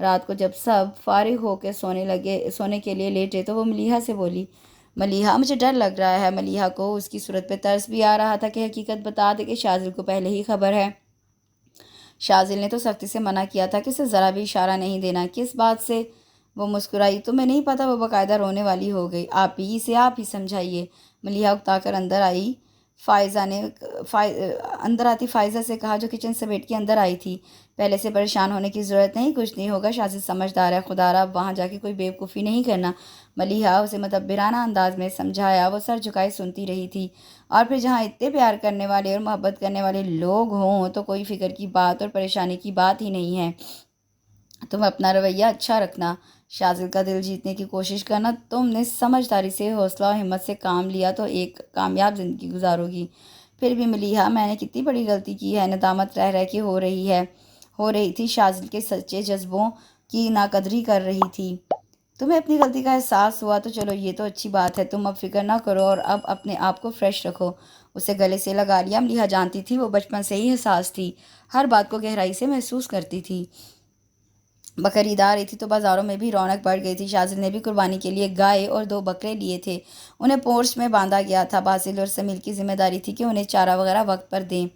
رات کو جب سب فارغ ہو کے سونے کے لیے لیٹے تو وہ ملیحہ سے بولی، ملیحہ مجھے ڈر لگ رہا ہے۔ ملیحہ کو اس کی صورت پہ ترس بھی آ رہا تھا کہ حقیقت بتا دے کہ شاذل کو پہلے ہی خبر ہے۔ شاذل نے تو سختی سے منع کیا تھا کہ اسے ذرا بھی اشارہ نہیں دینا۔ کس بات سے؟ وہ مسکرائی۔ تمہیں نہیں پتہ؟ وہ باقاعدہ رونے والی ہو گئی۔ آپ ہی سمجھائیے۔ ملیحہ اکتا کر اندر آئی۔ اندر آتی فائزہ سے کہا، جو کچن سے بیٹھ کے اندر آئی تھی، پہلے سے پریشان ہونے کی ضرورت نہیں، کچھ نہیں ہوگا، شاذل سمجھدار ہے، خدا را اب وہاں جا کے کوئی بیوقوفی نہیں کرنا۔ ملیحہ اسے مدبرانہ انداز میں سمجھایا۔ وہ سر جھکائے سنتی رہی تھی۔ اور پھر جہاں اتنے پیار کرنے والے اور محبت کرنے والے لوگ ہوں تو کوئی فکر کی بات اور پریشانی کی بات ہی نہیں ہے۔ تم اپنا رویہ اچھا رکھنا، شاذل کا دل جیتنے کی کوشش کرنا۔ تم نے سمجھداری سے، حوصلہ و ہمت سے کام لیا تو ایک کامیاب زندگی گزارو گی۔ پھر بھی ملیحہ، میں نے کتنی بڑی غلطی کی ہے، ندامت رہ کے ہو رہی تھی، شاذل کے سچے جذبوں کی ناقدری کر رہی تھی۔ تمہیں اپنی غلطی کا احساس ہوا تو چلو، یہ تو اچھی بات ہے، تم اب فکر نہ کرو اور اب اپنے آپ کو فریش رکھو۔ اسے گلے سے لگا لیا۔ ملیحہ جانتی تھی وہ بچپن سے ہی حساس تھی، ہر بات کو گہرائی سے محسوس کرتی تھی۔ بقرعید آ رہی تھی تو بازاروں میں بھی رونق بڑھ گئی تھی۔ شاذل نے بھی قربانی کے لیے گائے اور 2 بکرے لیے تھے، انہیں پورچ میں باندھا گیا تھا۔ باسل اور سمیل کی ذمہ داری تھی کہ انہیں چارہ وغیرہ وقت پر دیں۔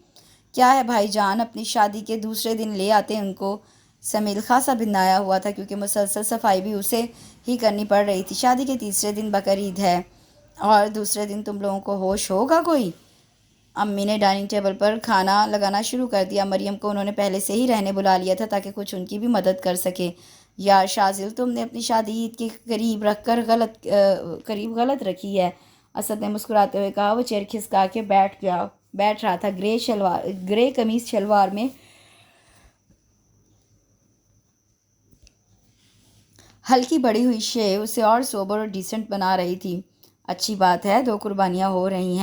کیا ہے بھائی جان، اپنی شادی کے دوسرے دن لے آتے ان کو۔ سمیل خاصا بھنایا ہوا تھا کیونکہ مسلسل صفائی بھی اسے ہی کرنی پڑ رہی تھی۔ شادی کے تیسرے دن بقرعید ہے اور دوسرے دن تم لوگوں کو ہوش ہوگا کوئی؟ امی نے ڈائننگ ٹیبل پر کھانا لگانا شروع کر دیا۔ مریم کو انہوں نے پہلے سے ہی رہنے بلا لیا تھا تاکہ کچھ ان کی بھی مدد کر سکے۔ یار شاذل، تم نے اپنی شادی عید کے قریب رکھ کر غلط رکھی ہے، اسد نے مسکراتے ہوئے کہا۔ وہ چیئر کھسکا کے بیٹھ رہا تھا، گرے قمیص شلوار میں ہلکی بڑی ہوئی شے اسے اور سوبر اور ڈیسنٹ بنا رہی تھی۔ اچھی بات ہے، 2 قربانیاں ہو رہی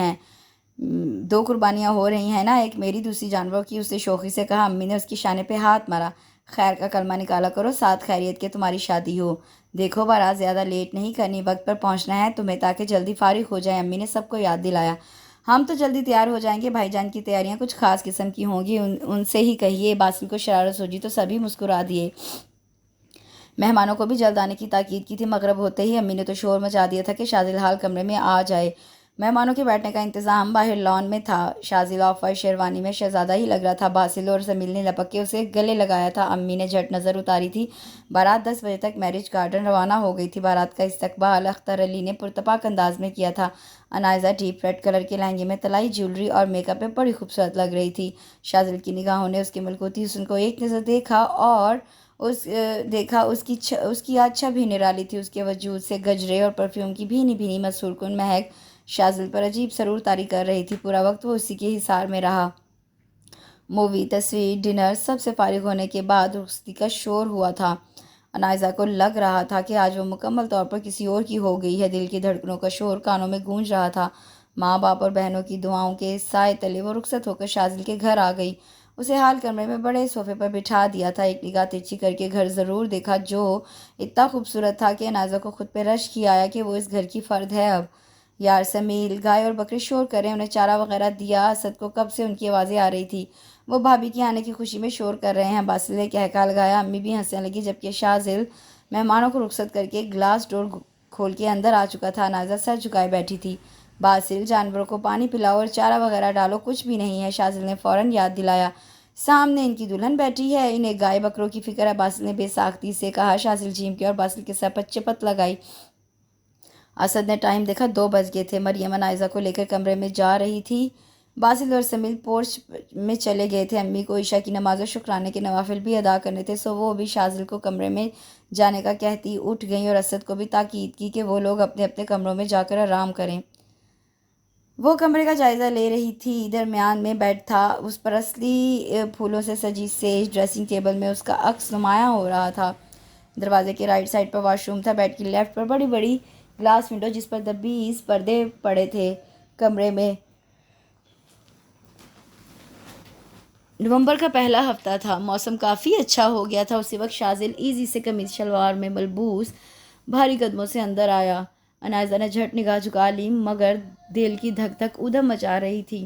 ہیں نا، ایک میری دوسری جانوروں کی، اس نے شوخی سے کہا۔ امی نے اس کی شانے پہ ہاتھ مارا۔ خیر کا کلمہ نکالا کرو، ساتھ خیریت کے تمہاری شادی ہو۔ دیکھو بارات زیادہ لیٹ نہیں کرنی، وقت پر پہنچنا ہے تمہیں تاکہ جلدی فارغ ہو جائیں۔ امی نے سب کو یاد دلایا۔ ہم تو جلدی تیار ہو جائیں گے، بھائی جان کی تیاریاں کچھ خاص قسم کی ہوں گی، ان سے ہی کہیے۔ باسل کو شرارت سوچی تو سبھی مسکرا دیے۔ مہمانوں کو بھی جلد آنے کی تاکید کی تھی۔ مغرب ہوتے ہی امی نے تو شور مچا دیا تھا کہ شاذل حال کمرے میں آ جائے۔ مہمانوں کے بیٹھنے کا انتظام باہر لان میں تھا۔ شاذل آف وائٹ شیروانی میں شہزادہ ہی لگ رہا تھا۔ باسل اور سمیل نے لپک کے اسے گلے لگایا تھا۔ امی نے جھٹ نظر اتاری تھی۔ بارات 10 بجے تک میرج گارڈن روانہ ہو گئی تھی۔ بارات کا استقبال اختر علی نے پرتپاک انداز میں کیا تھا۔ انائزہ ڈیپ ریڈ کلر کے لہنگے میں طلائی جیولری اور میک اپ میں بڑی خوبصورت لگ رہی تھی۔ شاذل کی نگاہوں نے اس کے ملکوتی حسن کو ایک نظر دیکھا اور اس کی اچھا بھی نرالی تھی۔ اس کے وجود سے گجرے اور پرفیوم کی بھینی بھینی مسحور کن مہک شاذل پر عجیب سرور طاری کر رہی تھی۔ پورا وقت وہ اسی کے حصار میں رہا۔ مووی، تصویر، ڈنر، سب سے فارغ ہونے کے بعد رخصتی کا شور ہوا تھا۔ انائزہ کو لگ رہا تھا کہ آج وہ مکمل طور پر کسی اور کی ہو گئی ہے۔ دل کی دھڑکنوں کا شور کانوں میں گونج رہا تھا۔ ماں باپ اور بہنوں کی دعاؤں کے سائے تلے وہ رخصت ہو کر شاذل کے گھر آ گئی۔ اسے حال کمرے میں بڑے صوفے پر بٹھا دیا تھا۔ ایک نگاہ ترچھی کر کے گھر ضرور دیکھا، جو اتنا خوبصورت تھا کہ انائزہ کو خود پہ رشک ہی آیا کہ وہ اس گھر کی فرد ہے اب۔ یار سمیل، گائے اور بکرے شور کر رہے ہیں، انہیں چارہ وغیرہ دیا؟ اسد کو کب سے ان کی آوازیں آ رہی تھی، وہ بھابھی کے آنے کی خوشی میں شور کر رہے ہیں۔ باسل نے کہکہا لگایا۔ امی بھی ہنسنے لگی، جبکہ شاذل مہمانوں کو رخصت کر کے گلاس ڈور کھول کے اندر آ چکا تھا۔ انائزہ سر جھکائے بیٹھی تھی۔ باسل، جانوروں کو پانی پلاؤ اور چارہ وغیرہ ڈالو۔ کچھ بھی نہیں ہے، شاذل نے فوراً یاد دلایا۔ سامنے ان کی دلہن بیٹھی ہے، انہیں گائے بکروں کی فکر ہے، باسل نے بے ساختگی سے کہا۔ شاذل چیم کے اور باسل کے سر پر چپت لگائی۔ اسد نے ٹائم دیکھا، 2 بج گئے تھے۔ مریم انائزہ کو لے کر کمرے میں جا رہی تھی۔ باسل اور سمیل پورچ میں چلے گئے تھے۔ امی کو عشاء کی نماز اور شکرانے کے نوافل بھی ادا کرنے تھے، سو وہ بھی شاذل کو کمرے میں جانے کا کہتی اٹھ گئیں اور اسد کو بھی تاکید کی کہ وہ لوگ اپنے اپنے کمروں میں جا کر آرام کریں۔ وہ کمرے کا جائزہ لے رہی تھی۔ درمیان میں بیڈ تھا، اس پر اصلی پھولوں سے سجی سیج، ڈریسنگ ٹیبل میں اس کا عکس نمایاں ہو رہا تھا۔ دروازے کے رائٹ سائڈ پر واش روم تھا، بیڈ کی لیفٹ پر بڑی بڑی گلاس ونڈو جس پر 20 پردے پڑے تھے۔ کمرے میں نومبر کا پہلا ہفتہ تھا، موسم کافی اچھا ہو گیا تھا۔ اسی وقت شاذل ایزی سے قمیض شلوار میں ملبوس بھاری قدموں سے اندر آیا۔ انائزہ نے جھٹ نگاہ جھکا لی، مگر دل کی دھک دھک ادھم مچا رہی تھی۔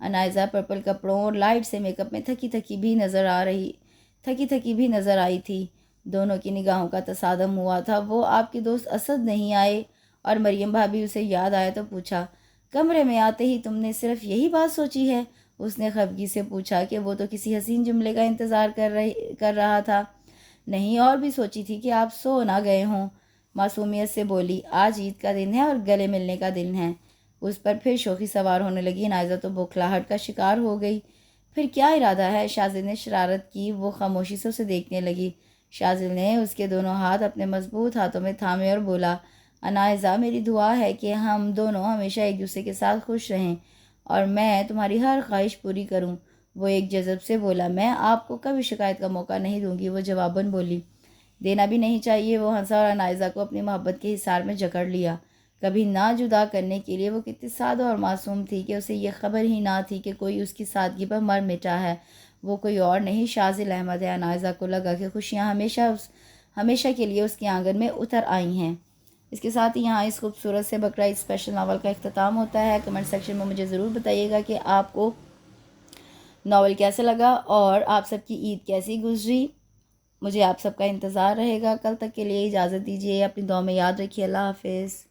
انائزہ پرپل کپڑوں اور لائٹ سے میک اپ میں تھکی تھکی بھی نظر آئی تھی۔ دونوں کی نگاہوں کا تصادم ہوا تھا۔ وہ آپ کے دوست اسد نہیں آئے؟ اور مریم بھابھی اسے یاد آیا تو پوچھا، کمرے میں آتے ہی تم نے صرف یہی بات سوچی ہے؟ اس نے خفگی سے پوچھا کہ وہ تو کسی حسین جملے کا انتظار کر رہا تھا۔ نہیں، اور بھی سوچی تھی کہ آپ سو نہ گئے ہوں، معصومیت سے بولی۔ آج عید کا دن ہے اور گلے ملنے کا دن ہے۔ اس پر پھر شوخی سوار ہونے لگی۔ نائزہ تو بوکھلاہٹ کا شکار ہو گئی۔ پھر کیا ارادہ ہے؟ شاذل نے شرارت کی۔ وہ خاموشی سے اسے دیکھنے لگی۔ شاذل نے اس کے دونوں ہاتھ اپنے مضبوط ہاتھوں میں تھامے اور بولا، انائزہ، میری دعا ہے کہ ہم دونوں ہمیشہ ایک دوسرے کے ساتھ خوش رہیں اور میں تمہاری ہر خواہش پوری کروں۔ وہ ایک جذب سے بولا، میں آپ کو کبھی شکایت کا موقع نہیں دوں گی۔ وہ جواباً بولی، دینا بھی نہیں چاہیے۔ وہ ہنسا اور انائزہ کو اپنی محبت کے حصار میں جکڑ لیا۔ کبھی نہ جدا کرنے کے لیے وہ کتنی سادہ اور معصوم تھی کہ اسے یہ خبر ہی نہ تھی کہ کوئی اس کی سادگی پر مر مٹا ہے۔ وہ کوئی اور نہیں، شاذل احمد ہے۔ انائزہ کو لگا کہ خوشیاں ہمیشہ کے لیے اس کے آنگن میں اتر آئی ہیں۔ اس کے ساتھ ہی یہاں اس خوبصورت سے بقرہ عید اسپیشل ناول کا اختتام ہوتا ہے۔ کمنٹ سیکشن میں مجھے ضرور بتائیے گا کہ آپ کو ناول کیسے لگا اور آپ سب کی عید کیسی گزری۔ مجھے آپ سب کا انتظار رہے گا۔ کل تک کے لیے اجازت دیجیے۔ اپنی دعا میں یاد رکھیے۔ اللہ حافظ۔